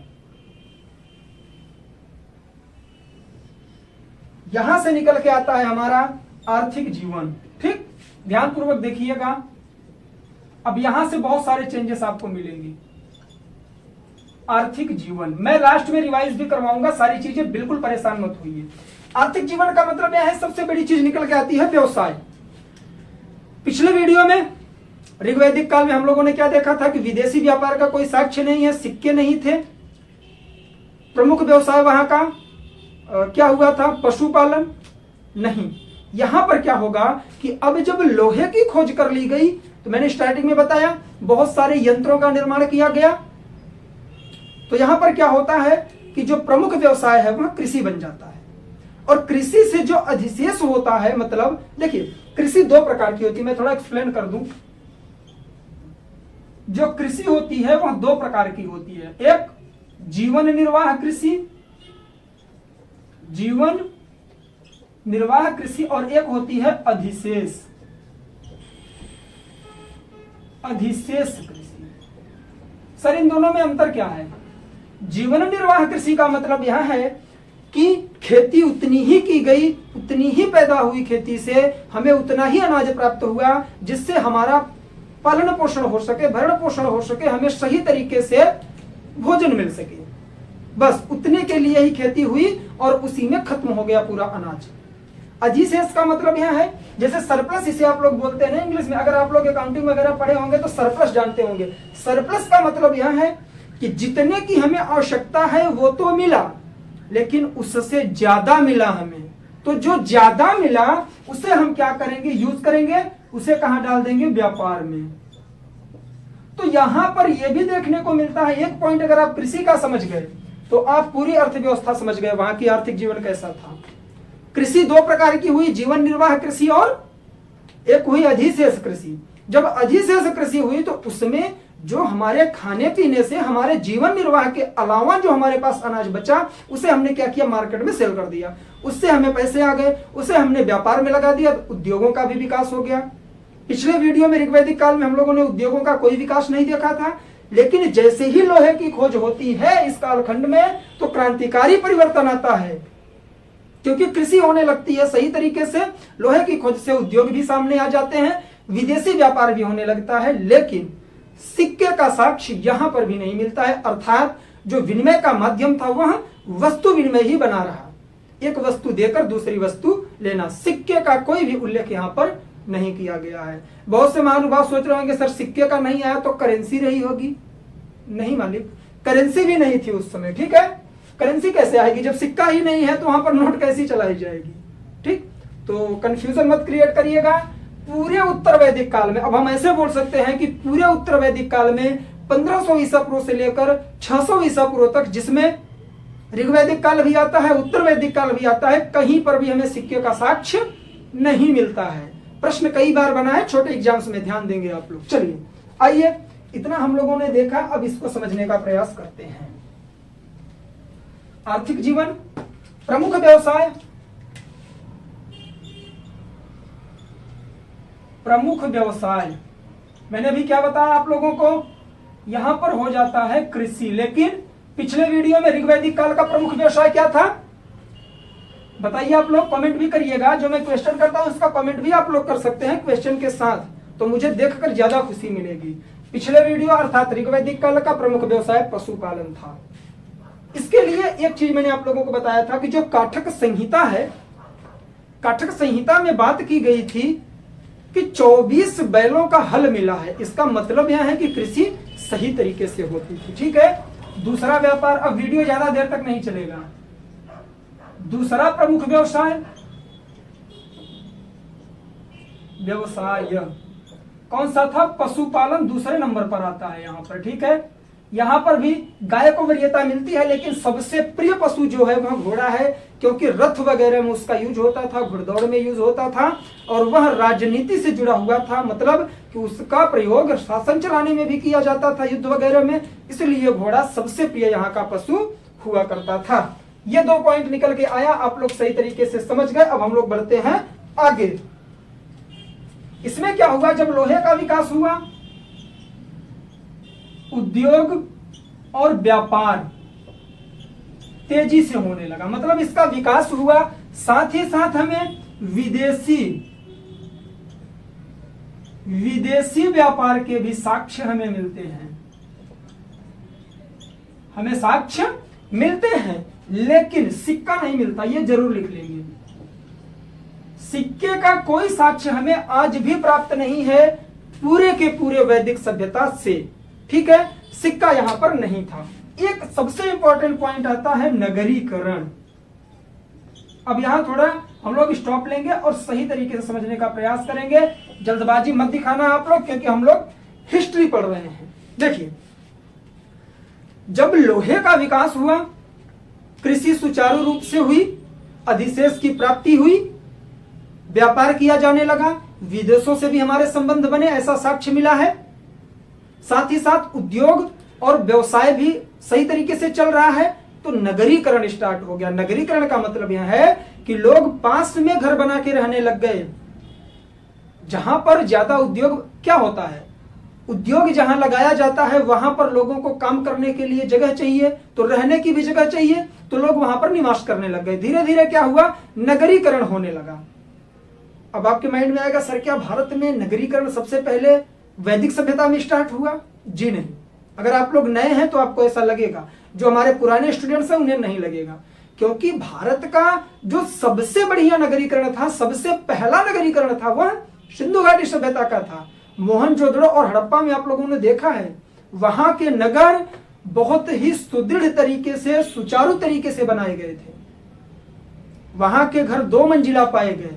Speaker 1: यहां से निकल के आता है हमारा आर्थिक जीवन, ठीक। ध्यानपूर्वक देखिएगा। अब यहां से बहुत सारे चेंजेस आपको मिलेंगे। आर्थिक जीवन मैं लास्ट में रिवाइज भी करवाऊंगा सारी चीजें, बिल्कुल परेशान मत होइए। आर्थिक जीवन का मतलब यह है, सबसे बड़ी चीज निकल के आती है व्यवसाय। पिछले वीडियो में ऋग्वैदिक काल में हम लोगों ने क्या देखा था कि विदेशी व्यापार का कोई साक्ष्य नहीं है, सिक्के नहीं थे। प्रमुख व्यवसाय वहां का क्या हुआ था? पशुपालन। नहीं, यहां पर क्या होगा कि अब जब लोहे की खोज कर ली गई तो मैंने स्टार्टिंग में बताया बहुत सारे यंत्रों का निर्माण किया गया। तो यहां पर क्या होता है कि जो प्रमुख व्यवसाय है वह कृषि बन जाता है। और कृषि से जो अधिशेष होता है, मतलब देखिए कृषि दो प्रकार की होती है, मैं थोड़ा एक्सप्लेन कर दूं। जो कृषि होती है वह दो प्रकार की होती है, एक जीवन निर्वाह कृषि, जीवन निर्वाह कृषि, और एक होती है अधिशेष, अधिशेष कृषि। सर इन दोनों में अंतर क्या है? जीवन निर्वाह कृषि का मतलब यह है कि खेती उतनी ही की गई, उतनी ही पैदा हुई खेती से हमें उतना ही अनाज प्राप्त हुआ जिससे हमारा पालन पोषण हो सके, भरण पोषण हो सके, हमें सही तरीके से भोजन मिल सके। बस उतने के लिए ही खेती हुई और उसी में खत्म हो गया पूरा अनाज। अधिशेष का मतलब यह है जैसे सरप्लस, इसे आप लोग बोलते हैं ना इंग्लिश में, अगर आप लोग अकाउंटिंग वगैरह पढ़े होंगे तो सरप्लस जानते होंगे। सरप्लस का मतलब यह है कि जितने की हमें आवश्यकता है वो तो मिला, लेकिन उससे ज्यादा मिला हमें। तो जो ज्यादा मिला उसे हम क्या करेंगे? यूज करेंगे, उसे कहां डाल देंगे? व्यापार में। तो यहां पर यह भी देखने को मिलता है, एक पॉइंट अगर आप कृषि का समझ गए तो आप पूरी अर्थव्यवस्था समझ गए, वहां की आर्थिक जीवन कैसा था। कृषि दो प्रकार की हुई, जीवन निर्वाह कृषि और एक हुई अधिशेष कृषि। जब अधिशेष कृषि हुई तो उसमें जो हमारे खाने पीने से, हमारे जीवन निर्वाह के अलावा जो हमारे पास अनाज बचा उसे हमने क्या किया? मार्केट में सेल कर दिया, उससे हमें पैसे आ गए, उसे हमने व्यापार में लगा दिया, तो उद्योगों का भी विकास हो गया। पिछले वीडियो में ऋग्वैदिक काल में हम लोगों ने उद्योगों का कोई विकास नहीं देखा था, लेकिन जैसे ही लोहे की खोज होती है इस कालखंड में तो क्रांतिकारी परिवर्तन आता है, क्योंकि कृषि होने लगती है सही तरीके से, लोहे की खोज से उद्योग भी सामने आ जाते हैं, विदेशी व्यापार भी होने लगता है। लेकिन सिक्के का साक्ष्य यहां पर भी नहीं मिलता है, अर्थात जो विनिमय का माध्यम था वह वस्तु विनिमय ही बना रहा, एक वस्तु देकर दूसरी वस्तु लेना। सिक्के का कोई भी उल्लेख यहां पर नहीं किया गया है। बहुत से महानुभाव सोच रहे होंगे सर सिक्के का नहीं आया तो करेंसी रही होगी। नहीं मालिक, करेंसी भी नहीं थी उस समय, ठीक है। करेंसी कैसे आएगी जब सिक्का ही नहीं है? तो वहां पर नोट कैसी चलाई जाएगी? ठीक, तो कंफ्यूजन मत क्रिएट करिएगा। पूरे उत्तर वैदिक काल में, अब हम ऐसे बोल सकते हैं कि पूरे उत्तर वैदिक काल में 1500 ईसा पूर्व से लेकर 600 ईसा पूर्व तक, जिसमें ऋग्वैदिक काल भी आता है, उत्तर वैदिक काल भी आता है, कहीं पर भी हमें सिक्के का साक्ष्य नहीं मिलता है। प्रश्न कई बार बना है, छोटे एग्जाम्स में ध्यान देंगे आप लोग। चलिए आइए, इतना हम लोगों ने देखा, अब इसको समझने का प्रयास करते हैं। आर्थिक जीवन, प्रमुख व्यवसाय, प्रमुख व्यवसाय मैंने अभी क्या बताया आप लोगों को? यहां पर हो जाता है कृषि। लेकिन पिछले वीडियो में ऋग्वैदिक काल का प्रमुख व्यवसाय क्या था? बताइए आप लोग, कमेंट भी करिएगा। जो मैं क्वेश्चन करता हूं उसका कमेंट भी आप लोग कर सकते हैं क्वेश्चन के साथ, तो मुझे देखकर ज्यादा खुशी मिलेगी। पिछले वीडियो अर्थात ऋग्वैदिक काल का प्रमुख व्यवसाय पशुपालन था। इसके लिए एक चीज मैंने आप लोगों को बताया था कि जो काठक संहिता है, काठक संहिता में बात की गई थी कि 24 बैलों का हल मिला है। इसका मतलब यह है कि कृषि सही तरीके से होती थी, ठीक है। दूसरा व्यापार, अब वीडियो ज्यादा देर तक नहीं चलेगा। दूसरा प्रमुख व्यवसाय, व्यवसाय कौन सा था? पशुपालन दूसरे नंबर पर आता है यहां पर, ठीक है। यहां पर भी गाय को वरीयता मिलती है, लेकिन सबसे प्रिय पशु जो है वह घोड़ा है, क्योंकि रथ वगैरह में उसका यूज होता था, घुड़दौड़ में यूज होता था, और वह राजनीति से जुड़ा हुआ था, मतलब कि उसका प्रयोग शासन चलाने में भी किया जाता था, युद्ध वगैरह में। इसलिए घोड़ा सबसे प्रिय यहाँ का पशु हुआ करता था। ये 2 पॉइंट निकल के आया, आप लोग सही तरीके से समझ गए। अब हम लोग बढ़ते हैं आगे। इसमें क्या हुआ? जब लोहे का विकास हुआ, उद्योग और व्यापार तेजी से होने लगा, मतलब इसका विकास हुआ। साथ ही साथ हमें विदेशी व्यापार के भी साक्ष्य हमें मिलते हैं, हमें साक्ष्य मिलते हैं, लेकिन सिक्का नहीं मिलता, ये जरूर लिख लेंगे। सिक्के का कोई साक्ष्य हमें आज भी प्राप्त नहीं है पूरे के पूरे वैदिक सभ्यता से, ठीक है, सिक्का यहां पर नहीं था। एक सबसे इंपॉर्टेंट पॉइंट आता है नगरीकरण। अब यहां थोड़ा हम लोग स्टॉप लेंगे और सही तरीके से समझने का प्रयास करेंगे। जल्दबाजी मत दिखाना आप लोग, क्योंकि हम लोग हिस्ट्री पढ़ रहे हैं। देखिए, जब लोहे का विकास हुआ, कृषि सुचारू रूप से हुई, अधिशेष की प्राप्ति हुई, व्यापार किया जाने लगा, विदेशों से भी हमारे संबंध बने, ऐसा साक्ष्य मिला है। साथ ही साथ उद्योग और व्यवसाय भी सही तरीके से चल रहा है, तो नगरीकरण स्टार्ट हो गया। नगरीकरण का मतलब यह है कि लोग पास में घर बना के रहने लग गए। जहां पर ज्यादा उद्योग क्या होता है, उद्योग जहां लगाया जाता है वहां पर लोगों को काम करने के लिए जगह चाहिए, तो रहने की भी जगह चाहिए, तो लोग वहां पर निवास करने लग गए। धीरे धीरे क्या हुआ, नगरीकरण होने लगा। अब आपके माइंड में आएगा, सर क्या भारत में नगरीकरण सबसे पहले वैदिक सभ्यता में स्टार्ट हुआ? जी नहीं। अगर आप लोग नए हैं तो आपको ऐसा लगेगा, जो हमारे पुराने स्टूडेंट्स हैं उन्हें नहीं लगेगा, क्योंकि भारत का जो सबसे बढ़िया नगरीकरण था, सबसे पहला नगरीकरण था, वह सिंधु घाटी सभ्यता का था। मोहनजोदड़ो और हड़प्पा में आप लोगों ने देखा है, वहां के नगर बहुत ही सुदृढ़ तरीके से, सुचारू तरीके से बनाए गए थे। वहां के घर 2 मंजिला पाए गए,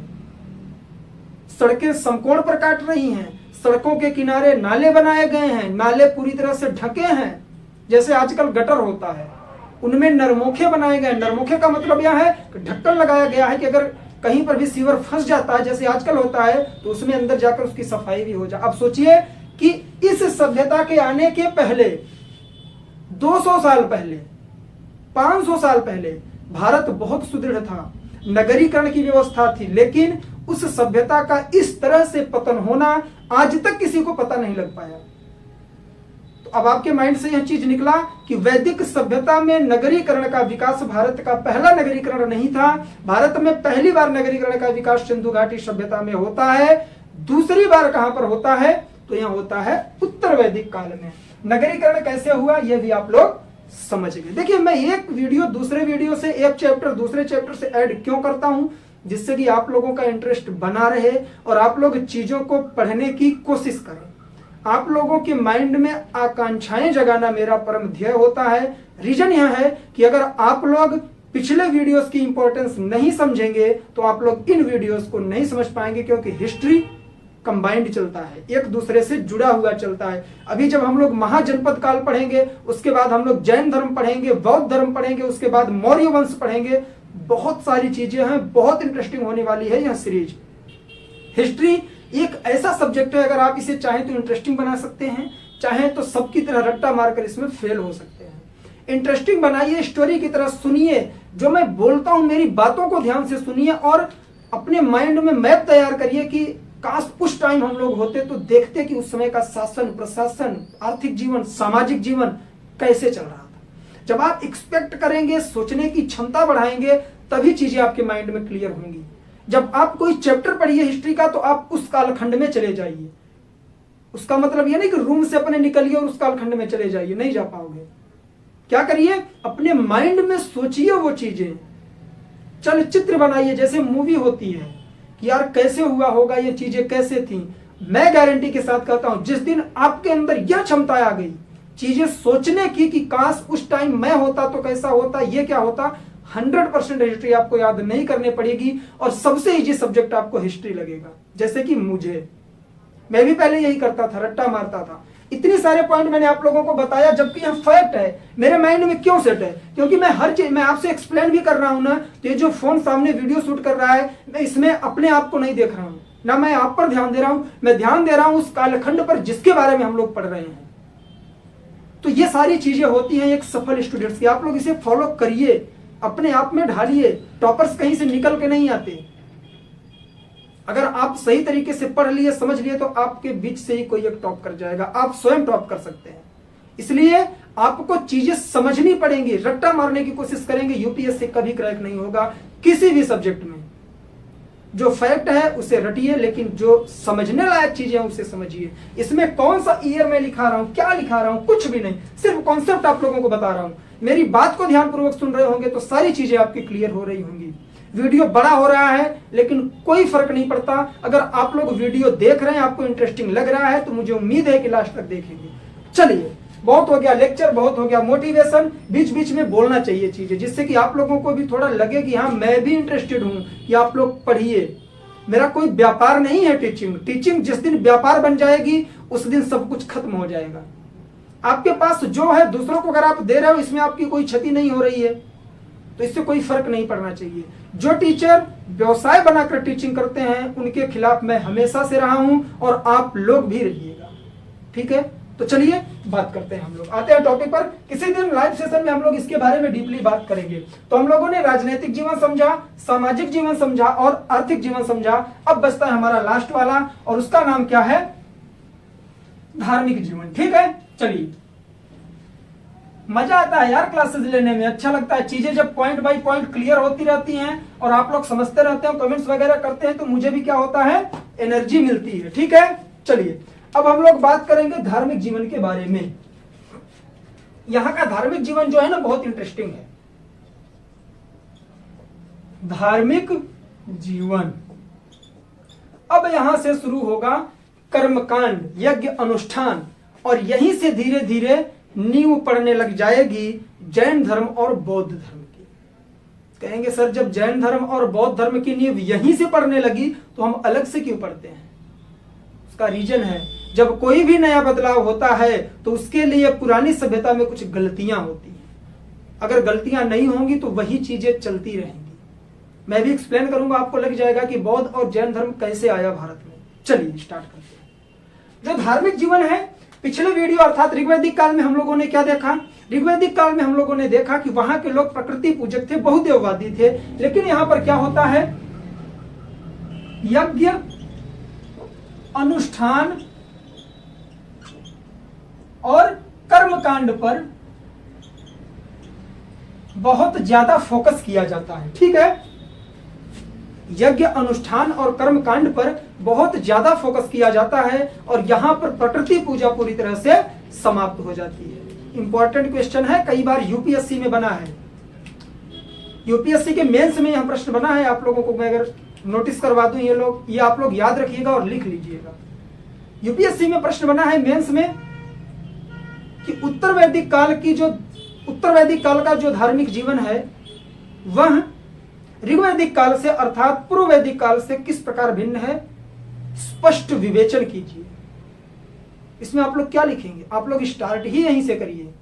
Speaker 1: सड़कें समकोण पर काट रही हैं, सड़कों के किनारे नाले बनाए गए हैं, नाले पूरी तरह से ढके हैं, जैसे आजकल गटर होता है, उनमें नरमोखे बनाए गए। नरमोखे का मतलब यह है कि ढक्कन लगाया गया है कि अगर कहीं पर भी सीवर फंस जाता है, जैसे आजकल होता है, तो उसमें अंदर जाकर उसकी सफाई भी हो जाए। अब सोचिए कि इस सभ्यता के आने के पहले 200 साल पहले, 500 साल पहले भारत बहुत सुदृढ़ था, नगरीकरण की व्यवस्था थी, लेकिन उस सभ्यता का इस तरह से पतन होना आज तक किसी को पता नहीं लग पाया। तो अब आपके माइंड से यह चीज निकला कि वैदिक सभ्यता में नगरीकरण का विकास भारत का पहला नगरीकरण नहीं था। भारत में पहली बार नगरीकरण का विकास सिंधु घाटी सभ्यता में होता है। दूसरी बार कहां पर होता है, तो यह होता है उत्तर वैदिक काल में। नगरीकरण कैसे हुआ यह भी आप लोग समझ गए। देखिए, मैं एक वीडियो दूसरे वीडियो से, एक चैप्टर दूसरे चैप्टर से ऐड क्यों करता हूं, जिससे कि आप लोगों का इंटरेस्ट बना रहे और आप लोग चीजों को पढ़ने की कोशिश करें। आप लोगों के माइंड में आकांक्षाएं जगाना मेरा परम ध्येय होता है। रीजन यह है कि अगर आप लोग पिछले वीडियोस की इंपॉर्टेंस नहीं समझेंगे तो आप लोग इन वीडियोस को नहीं समझ पाएंगे, क्योंकि हिस्ट्री कंबाइंड चलता है, एक दूसरे से जुड़ा हुआ चलता है। अभी जब हम लोग महाजनपद काल पढ़ेंगे, उसके बाद हम लोग जैन धर्म पढ़ेंगे, बौद्ध धर्म पढ़ेंगे, उसके बाद मौर्य वंश पढ़ेंगे, बहुत सारी चीजें हैं, बहुत इंटरेस्टिंग होने वाली है यह सीरीज। हिस्ट्री एक ऐसा सब्जेक्ट है, अगर आप इसे चाहें तो इंटरेस्टिंग बना सकते हैं, चाहें तो सबकी तरह रट्टा मारकर इसमें फेल हो सकते हैं। इंटरेस्टिंग बनाइए, स्टोरी की तरह सुनिए, जो मैं बोलता हूं मेरी बातों को ध्यान से सुनिए और अपने माइंड में मैप तैयार करिए कि काश उस टाइम हम लोग होते तो देखते कि उस समय का शासन, प्रशासन, आर्थिक जीवन, सामाजिक जीवन कैसे चल रहा था। जब आप एक्सपेक्ट करेंगे, सोचने की क्षमता बढ़ाएंगे, तभी चीजें आपके माइंड में क्लियर होंगी। जब आप कोई चैप्टर पढ़िए हिस्ट्री का, तो आप उस कालखंड में चले जाइए। उसका मतलब यह नहीं कि रूम से अपने निकलिए और उस कालखंड में चले जाइए, नहीं जा पाओगे। क्या करिए, अपने माइंड में सोचिए वो चीजें, चलचित्र बनाइए, जैसे मूवी होती है कि यार कैसे हुआ होगा, ये चीजें कैसे थी। मैं गारंटी के साथ कहता हूं, जिस दिन आपके अंदर यह क्षमता आ गई चीजें सोचने की कि काश उस टाइम मैं होता तो कैसा होता, ये क्या होता, 100% हिस्ट्री आपको याद नहीं करनी पड़ेगी और सबसे इजी सब्जेक्ट आपको हिस्ट्री लगेगा। जैसे कि मैं भी पहले यही करता था, रट्टा मारता था। इतने सारे पॉइंट मैंने आप लोगों को बताया, जबकि यह फैक्ट है। मेरे माइंड में क्यों सेट है, क्योंकि मैं हर चीज मैं आपसे एक्सप्लेन भी कर रहा हूं ना, तो ये जो फोन सामने वीडियो शूट कर रहा है, मैं इसमें अपने आप को नहीं देख रहा हूं ना, मैं आप पर ध्यान दे रहा हूं, मैं ध्यान दे रहा हूं उस कालखंड पर जिसके बारे में हम लोग पढ़ रहे हैं। तो ये सारी चीजें होती हैं एक सफल स्टूडेंट्स की। आप लोग इसे फॉलो करिए, अपने आप में ढालिए। टॉपर्स कहीं से निकल के नहीं आते। अगर आप सही तरीके से पढ़ लिए, समझ लिए, तो आपके बीच से ही कोई एक टॉप कर जाएगा। आप स्वयं टॉप कर सकते हैं। इसलिए आपको चीजें समझनी पड़ेंगी। रट्टा मारने की कोशिश करेंगे, यूपीएससी कभी क्रैक नहीं होगा किसी भी सब्जेक्ट में। जो फैक्ट है उसे रटिए, लेकिन जो समझने लायक चीजें हैं उसे समझिए। इसमें कौन सा ईयर में लिखा रहा हूं, क्या लिखा रहा हूं, कुछ भी नहीं, सिर्फ कॉन्सेप्ट आप लोगों को बता रहा हूं। मेरी बात को ध्यानपूर्वक सुन रहे होंगे तो सारी चीजें आपकी क्लियर हो रही होंगी। वीडियो बड़ा हो रहा है लेकिन कोई फर्क नहीं पड़ता, अगर आप लोग वीडियो देख रहे हैं, आपको इंटरेस्टिंग लग रहा है तो मुझे उम्मीद है कि लास्ट तक देखेंगे। चलिए, बहुत हो गया लेक्चर, बहुत हो गया मोटिवेशन, बीच बीच में बोलना चाहिए चीजें, जिससे कि आप लोगों को भी थोड़ा लगे कि हाँ मैं भी इंटरेस्टेड हूं कि आप लोग पढ़िए। मेरा कोई व्यापार नहीं है टीचिंग जिस दिन व्यापार बन जाएगी उस दिन सब कुछ खत्म हो जाएगा। आपके पास जो है दूसरों को अगर आप दे रहे हो, इसमें आपकी कोई क्षति नहीं हो रही है तो इससे कोई फर्क नहीं पड़ना चाहिए। जो टीचर व्यवसाय बनाकर टीचिंग करते हैं उनके खिलाफ मैं हमेशा से रहा हूं और आप लोग भी रहिएगा। ठीक है, तो चलिए बात करते हैं, हम लोग आते हैं टॉपिक पर। किसी दिन लाइव सेशन में हम लोग इसके बारे में डीपली बात करेंगे। तो हम लोगों ने राजनीतिक जीवन समझा, सामाजिक जीवन समझा और आर्थिक जीवन समझा। अब बचता है हमारा लास्ट वाला और उसका नाम क्या है? धार्मिक जीवन। ठीक है, चलिए। मजा आता है यार क्लासेस लेने में, अच्छा लगता है। चीजें जब पॉइंट बाय पॉइंट क्लियर होती रहती हैं और आप लोग समझते रहते हैं, कमेंट्स वगैरह करते हैं, तो मुझे भी क्या होता है, एनर्जी मिलती है। ठीक है, चलिए अब हम लोग बात करेंगे धार्मिक जीवन के बारे में। यहां का धार्मिक जीवन जो है ना बहुत इंटरेस्टिंग है। धार्मिक जीवन, अब यहां से शुरू होगा कर्मकांड, यज्ञ अनुष्ठान, और यहीं से धीरे धीरे नींव पड़ने लग जाएगी जैन धर्म और बौद्ध धर्म की। कहेंगे सर जब जैन धर्म और बौद्ध धर्म की नींव यहीं से पड़ने लगी तो हम अलग से क्यों पढ़ते हैं? उसका रीजन है, जब कोई भी नया बदलाव होता है तो उसके लिए पुरानी सभ्यता में कुछ गलतियां होती हैं। अगर गलतियां नहीं होंगी तो वही चीजें चलती रहेंगी। मैं भी एक्सप्लेन करूंगा, आपको लग जाएगा कि बौद्ध और जैन धर्म कैसे आया भारत में। चलिए स्टार्ट करते हैं। जो धार्मिक जीवन है, पिछले वीडियो अर्थात ऋग्वैदिक काल में हम लोगों ने क्या देखा? ऋग्वैदिक काल में हम लोगों ने देखा कि वहां के लोग प्रकृति पूजक थे, बहुदेववादी थे। लेकिन यहां पर क्या होता है, यज्ञ अनुष्ठान और कर्मकांड पर बहुत ज्यादा फोकस किया जाता है। ठीक है, यज्ञ अनुष्ठान और कर्मकांड पर बहुत ज्यादा फोकस किया जाता है और यहां पर प्रकृति पूजा पूरी तरह से समाप्त हो जाती है। इंपॉर्टेंट क्वेश्चन है, कई बार यूपीएससी में बना है, यूपीएससी के मेंस में यह प्रश्न बना है। आप लोगों को मैं अगर नोटिस करवा दूं, ये आप लोग याद रखिएगा और लिख लीजिएगा। यूपीएससी में प्रश्न बना है मेंस में कि उत्तर वैदिक काल का जो धार्मिक जीवन है वह ऋग्वैदिक काल से अर्थात पूर्व वैदिक काल से किस प्रकार भिन्न है, स्पष्ट विवेचन कीजिए। इसमें आप लोग क्या लिखेंगे? आप लोग स्टार्ट ही यहीं से करिए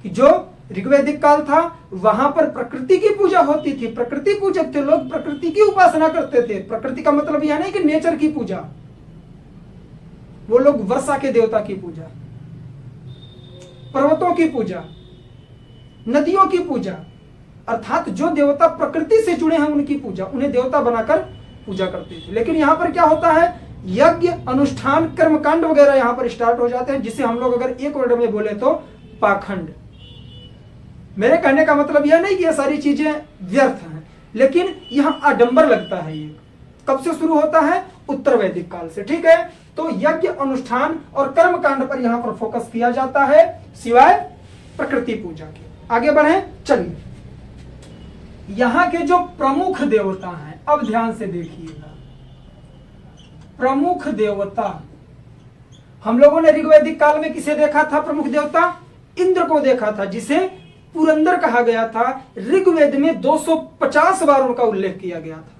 Speaker 1: कि जो ऋग्वैदिक काल था वहां पर प्रकृति की पूजा होती थी, प्रकृति पूजक थे लोग, प्रकृति की उपासना करते थे। प्रकृति का मतलब यह नहीं कि नेचर की पूजा, वो लोग वर्षा के देवता की पूजा, पर्वतों की पूजा, नदियों की पूजा, अर्थात जो देवता प्रकृति से जुड़े हैं उनकी पूजा, उन्हें देवता बनाकर पूजा करते थे। लेकिन यहां पर क्या होता है, यज्ञ अनुष्ठान कर्मकांड वगैरह यहां पर स्टार्ट हो जाते हैं, जिसे हम लोग अगर एक वर्ड में बोले तो पाखंड। मेरे कहने का मतलब यह नहीं कि ये सारी चीजें व्यर्थ हैं, लेकिन यहां आडंबर लगता है। ये कब से शुरू होता है? उत्तर वैदिक काल से। ठीक है, तो यज्ञ अनुष्ठान और कर्मकांड पर यहां पर फोकस किया जाता है, सिवाय प्रकृति पूजा के। आगे बढ़े, चलिए। यहां के जो प्रमुख देवता हैं, अब ध्यान से देखिएगा। प्रमुख देवता, हम लोगों ने ऋग्वैदिक काल में किसे देखा था प्रमुख देवता? इंद्र को देखा था, जिसे पुरंदर कहा गया था। ऋग्वेद में 250 बार उनका उल्लेख किया गया था।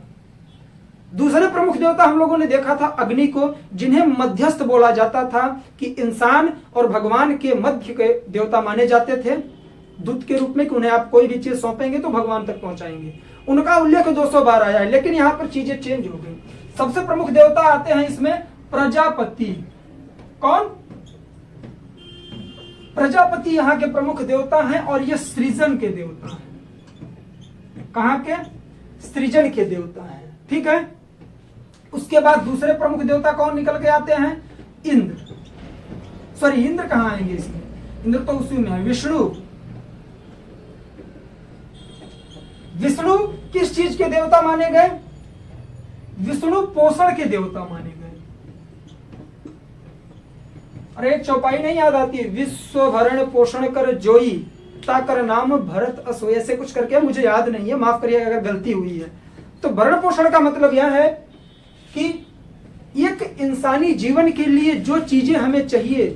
Speaker 1: दूसरे प्रमुख देवता हम लोगों ने देखा था अग्नि को, जिन्हें मध्यस्थ बोला जाता था, कि इंसान और भगवान के मध्य के देवता माने जाते थे, दूत के रूप में, कि उन्हें आप कोई भी चीज सौंपेंगे तो भगवान तक पहुंचाएंगे। उनका उल्लेख 200 बार आया है, लेकिन यहां पर चीजें चेंज हो गई। सबसे प्रमुख देवता आते हैं इसमें प्रजापति। कौन? प्रजापति यहां के प्रमुख देवता हैं और ये सृजन के देवता हैं। कहां के? सृजन के देवता हैं। ठीक है, उसके बाद दूसरे प्रमुख देवता कौन निकल के आते हैं? इंद्र। सॉरी, इंद्र कहां आएंगे इसमें? इंद्र तो उसी में है, विष्णु। विष्णु किस चीज के देवता माने गए? विष्णु पोषण के देवता माने गए। अरे एक चौपाई नहीं याद आती? विश्व भरण पोषण कर जोई, पिता कर नाम भरत असो, ऐसे कुछ करके, मुझे याद नहीं है, माफ करिएगा अगर गलती हुई है। तो भरण पोषण का मतलब यह है कि एक इंसानी जीवन के लिए जो चीजें हमें चाहिए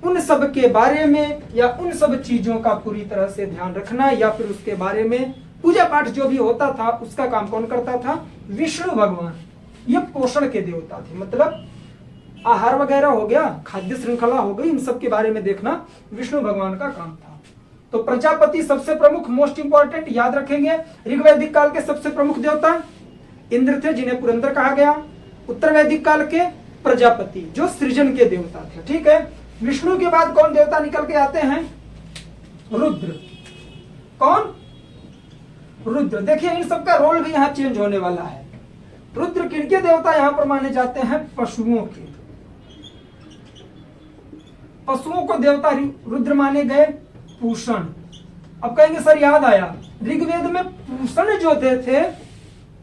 Speaker 1: उन सब के बारे में या उन सब चीजों का पूरी तरह से ध्यान रखना, या फिर उसके बारे में पूजा पाठ जो भी होता था उसका काम कौन करता था? विष्णु भगवान। ये पोषण के देवता थे, मतलब आहार वगैरह हो गया, खाद्य श्रृंखला हो गई, इन सब के बारे में देखना विष्णु भगवान का काम था। तो प्रजापति सबसे प्रमुख, मोस्ट इंपॉर्टेंट, याद रखेंगे। ऋग्वैदिक काल के सबसे प्रमुख देवता इंद्र थे, जिन्हें पुरंदर कहा गया। उत्तर वैदिक काल के प्रजापति, जो सृजन के देवता थे, ठीक है। विष्णु के बाद कौन देवता निकल के आते हैं? रुद्र। कौन? रुद्र। देखिए इन सबका रोल भी यहाँ चेंज होने वाला है। रुद्र किनके देवता यहाँ पर माने जाते हैं? पशुओं के। पशुओं को देवता रुद्र माने गए। पूषण, अब कहेंगे सर याद आया, ऋग्वेद में पूषण जो थे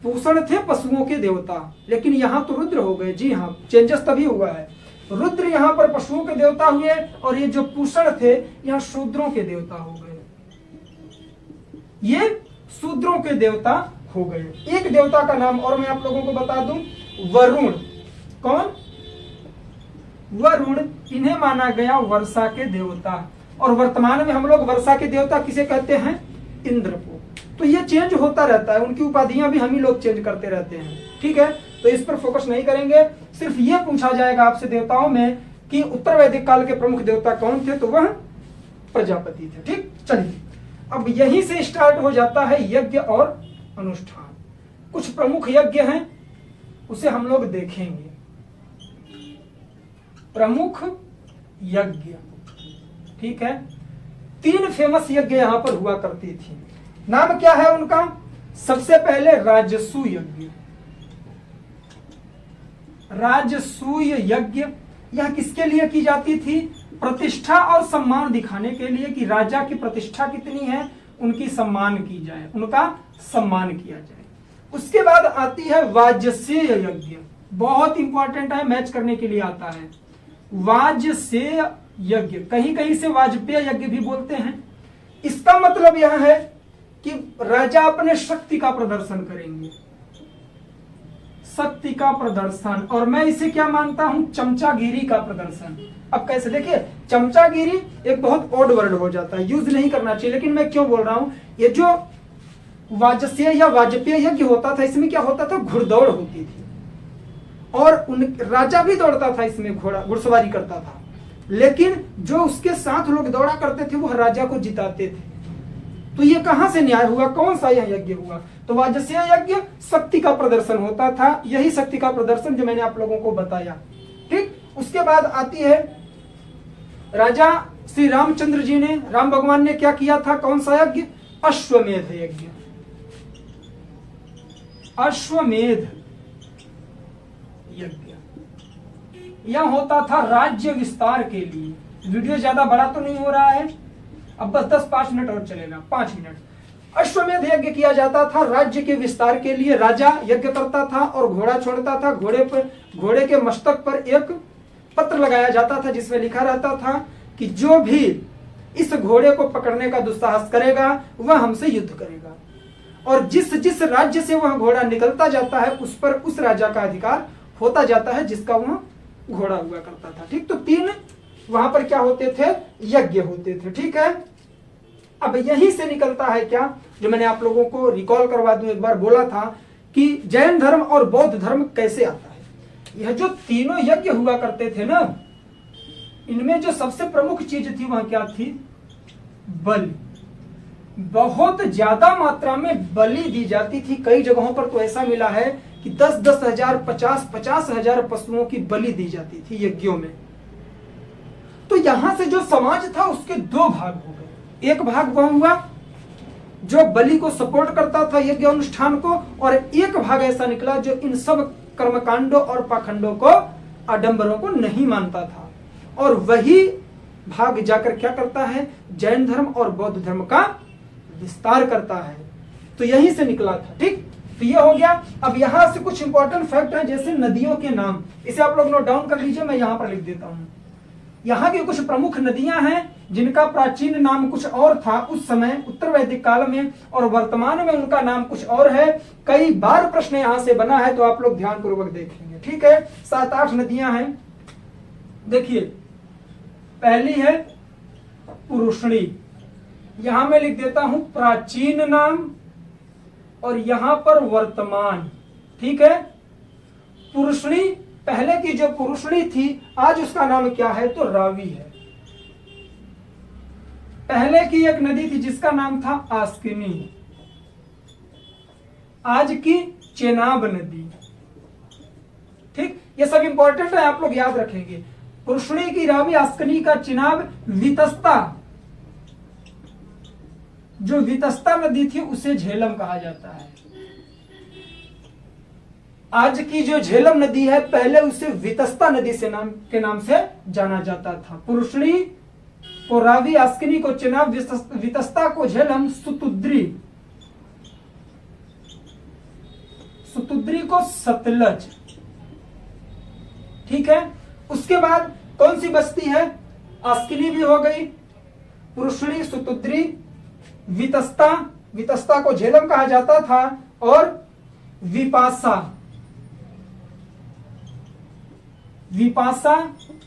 Speaker 1: पूषण थे पशुओं के देवता, लेकिन यहाँ तो रुद्र हो गए। जी हाँ, चेंजेस तभी हुआ है। रुद्र यहाँ पर पशुओं के देवता हुए, और ये जो पूषण थे यहाँ शूद्रों के देवता हो गए। ये शूद्रों के देवता हो गए। एक देवता का नाम और मैं आप लोगों को बता दूं, वरुण। कौन? वरुण। इन्हें माना गया वर्षा के देवता, और वर्तमान में हम लोग वर्षा के देवता किसे कहते हैं? इंद्र को। तो ये चेंज होता रहता है, उनकी उपाधियां भी हम ही लोग चेंज करते रहते हैं, ठीक है। तो इस पर फोकस नहीं करेंगे, सिर्फ ये पूछा जाएगा आपसे देवताओं में कि उत्तर वैदिक काल के प्रमुख देवता कौन थे, तो वह प्रजापति थे, ठीक। चलिए अब यहीं से स्टार्ट हो जाता है यज्ञ और अनुष्ठान। कुछ प्रमुख यज्ञ हैं, उसे हम लोग देखेंगे। प्रमुख यज्ञ, ठीक है। 3 फेमस यज्ञ यहां पर हुआ करती थी। नाम क्या है उनका? सबसे पहले राजसूय यज्ञ। राजसूय यज्ञ यह किसके लिए की जाती थी? प्रतिष्ठा और सम्मान दिखाने के लिए कि राजा की प्रतिष्ठा कितनी है, उनकी सम्मान की जाए, उनका सम्मान किया जाए। उसके बाद आती है वाजसेय यज्ञ, बहुत इंपॉर्टेंट है, मैच करने के लिए आता है। वाजसेय यज्ञ, कहीं कहीं से वाजपेय यज्ञ भी बोलते हैं। इसका मतलब यह है कि राजा अपने शक्ति का प्रदर्शन करेंगे, शक्ति का प्रदर्शन, और मैं इसे क्या मानता हूं? चमचागिरी का प्रदर्शन। अब कैसे? देखिए चमचागिरी एक बहुत ऑड वर्ड हो जाता है, यूज नहीं करना चाहिए, लेकिन मैं क्यों बोल रहा हूं, ये जो वाजसेय या वाजपेय यज्ञ होता था, इसमें क्या होता था? घुड़दौड़ होती थी, और राजा भी दौड़ता था इसमें, घुड़सवारी करता था, लेकिन जो उसके साथ लोग दौड़ा करते थे वो राजा को जिताते थे। तो ये कहां से न्याय हुआ? कौन सा यह यज्ञ हुआ? तो वाजसेय यज्ञ शक्ति का प्रदर्शन होता था, यही शक्ति का प्रदर्शन जो मैंने आप लोगों को बताया, ठीक। उसके बाद आती है राजा श्री रामचंद्र जी ने, राम भगवान ने क्या किया था? कौन सा यज्ञ? अश्वमेध यज्ञ। अश्वमेध यज्ञ यह होता था राज्य विस्तार के लिए। वीडियो ज्यादा बड़ा तो नहीं हो रहा है, अब बस 10-5 मिनट और चलेगा, 5 मिनट। अश्वमेध यज्ञ किया जाता था राज्य के विस्तार के लिए। राजा यज्ञ करता था और घोड़ा छोड़ता था, घोड़े के मस्तक पर एक पत्र लगाया जाता था जिसमें लिखा रहता था कि जो भी इस घोड़े को पकड़ने का दुस्साहस करेगा वह हमसे युद्ध करेगा, और जिस जिस राज्य से वह घोड़ा निकलता जाता है उस पर उस राजा का अधिकार होता जाता है जिसका वह घोड़ा हुआ करता था, ठीक। तो 3 वहां पर क्या होते थे? यज्ञ होते थे, ठीक है। अब यहीं से निकलता है क्या, जो मैंने आप लोगों को रिकॉल करवा दूं, एक बार बोला था कि जैन धर्म और बौद्ध धर्म कैसे आता है। यह जो तीनों यज्ञ हुआ करते थे ना, इनमें जो सबसे प्रमुख चीज थी वह क्या थी? बलि। बहुत ज्यादा मात्रा में बलि दी जाती थी। कई जगहों पर तो ऐसा मिला है कि 10-10 हजार, 50-50 हजार पशुओं की बलि दी जाती थी यज्ञों में। तो यहां से जो समाज था उसके 2 भाग हो गए। एक भाग वह हुआ जो बलि को सपोर्ट करता था यज्ञ अनुष्ठान को, और एक भाग ऐसा निकला जो इन सब कर्मकांडों और पाखंडों को, आडंबरों को नहीं मानता था, और वही भाग जाकर क्या करता है? जैन धर्म और बौद्ध धर्म का विस्तार करता है। तो यहीं से निकला था, ठीक। तो ये हो गया। अब यहां से कुछ इंपॉर्टेंट फैक्ट है, जैसे नदियों के नाम, इसे आप लोग नोट डाउन कर लीजिए, मैं यहां पर लिख देता हूं। यहाँ की कुछ प्रमुख नदियां हैं, जिनका प्राचीन नाम कुछ और था उस समय उत्तर वैदिक काल में, और वर्तमान में उनका नाम कुछ और है। कई बार प्रश्न यहां से बना है, तो आप लोग ध्यान पूर्वक देखेंगे। ठीक है, 7-8 नदियां हैं। देखिए, पहली है पुरुषणी, यहां मैं लिख देता हूं प्राचीन नाम और यहां पर वर्तमान। ठीक है, पुरुषणी, पहले की जो पुरुषणी थी आज उसका नाम क्या है, तो रावी है। पहले की एक नदी थी जिसका नाम था आस्किनी, आज की चेनाब नदी। ठीक, ये सब इंपॉर्टेंट है, आप लोग याद रखेंगे। पुरुषणी की रावी, आस्किनी का चेनाब, वितस्ता, जो वितस्ता नदी थी उसे झेलम कहा जाता है। आज की जो झेलम नदी है पहले उसे वितस्ता नदी से के नाम से जाना जाता था। पुरुषणी को रावी, आस्किनी को चेनाब, वितस्ता को झेलम, सुतुद्री, सुतुद्री को सतलज। ठीक है, उसके बाद कौन सी बस्ती है, आस्किनी भी हो गई, पुरुषणी, सुतुद्री, वितस्ता, वितस्ता को झेलम कहा जाता था, और विपासा, विपासा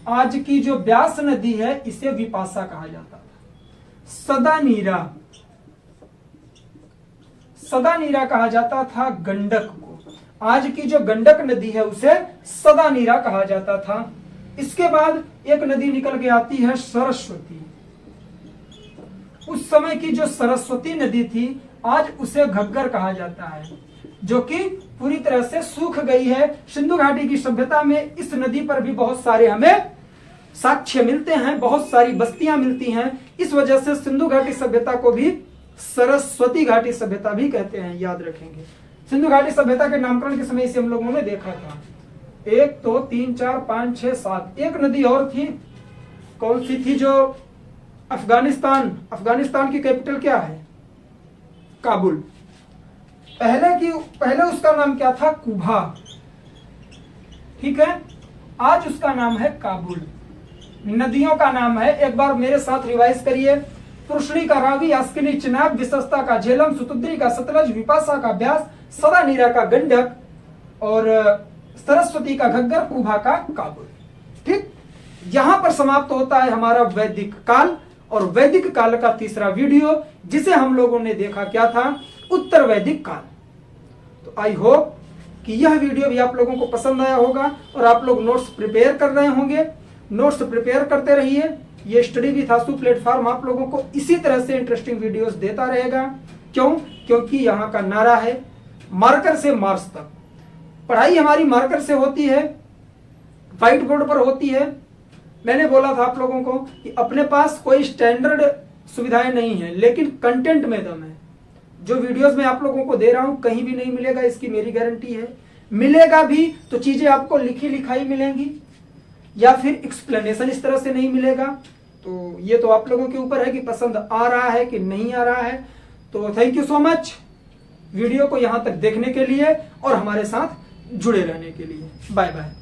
Speaker 1: आज की जो ब्यास नदी है इसे विपासा कहा जाता था। सदानीरा, सदानीरा कहा जाता था गंडक को, आज की जो गंडक नदी है उसे सदानीरा कहा जाता था। इसके बाद एक नदी निकल के आती है सरस्वती। उस समय की जो सरस्वती नदी थी आज उसे घग्गर कहा जाता है, जो कि पूरी तरह से सूख गई है। सिंधु घाटी की सभ्यता में इस नदी पर भी बहुत सारे हमें साक्ष्य मिलते हैं, बहुत सारी बस्तियां मिलती हैं। इस वजह से सिंधु घाटी सभ्यता को भी सरस्वती घाटी सभ्यता भी कहते हैं, याद रखेंगे। सिंधु घाटी सभ्यता के नामकरण के समय इसे हम लोगों ने देखा था। 1 2 3 4 5 6 7, एक नदी और थी, कौन सी थी, जो अफगानिस्तान, अफगानिस्तान की कैपिटल क्या है, काबुल। पहले उसका नाम क्या था, कुबा। ठीक है, आज उसका नाम है काबुल। नदियों का नाम है, एक बार मेरे साथ रिवाइज करिए। पुरुषणी का रावी, आस्किनी चेनाब, वितस्ता का झेलम, सुतुद्री का सतलज, विपासा का ब्यास, सदानीरा का गंडक, और सरस्वती का घग्गर, कुबा का काबुल। ठीक, यहां पर समाप्त होता है हमारा वैदिक काल, और वैदिक काल का तीसरा वीडियो, जिसे हम लोगों ने देखा क्या था, उत्तर वैदिक काल। तो आई होप कि यह वीडियो भी आप लोगों को पसंद आया होगा और आप लोग नोट्स प्रिपेयर कर रहे होंगे। नोट्स प्रिपेयर करते रहिए, ये स्टडी विथ आंसू प्लेटफॉर्म आप लोगों को इसी तरह से इंटरेस्टिंग वीडियोस देता रहेगा। क्यों? क्योंकि यहाँ का नारा है मार्कर से मार्क्स तक। पढ़ाई हमारी मार्कर से होती है, व्हाइट बोर्ड पर होती है। मैंने बोला था आप लोगों को कि अपने पास कोई स्टैंडर्ड सुविधाएं नहीं है, लेकिन कंटेंट में दम है। जो वीडियोस मैं आप लोगों को दे रहा हूं कहीं भी नहीं मिलेगा, इसकी मेरी गारंटी है। मिलेगा भी तो चीजें आपको लिखी लिखाई मिलेंगी, या फिर एक्सप्लेनेशन इस तरह से नहीं मिलेगा। तो ये तो आप लोगों के ऊपर है कि पसंद आ रहा है कि नहीं आ रहा है। तो thank you so much video को यहां तक देखने के लिए और हमारे साथ जुड़े रहने के लिए। Bye bye.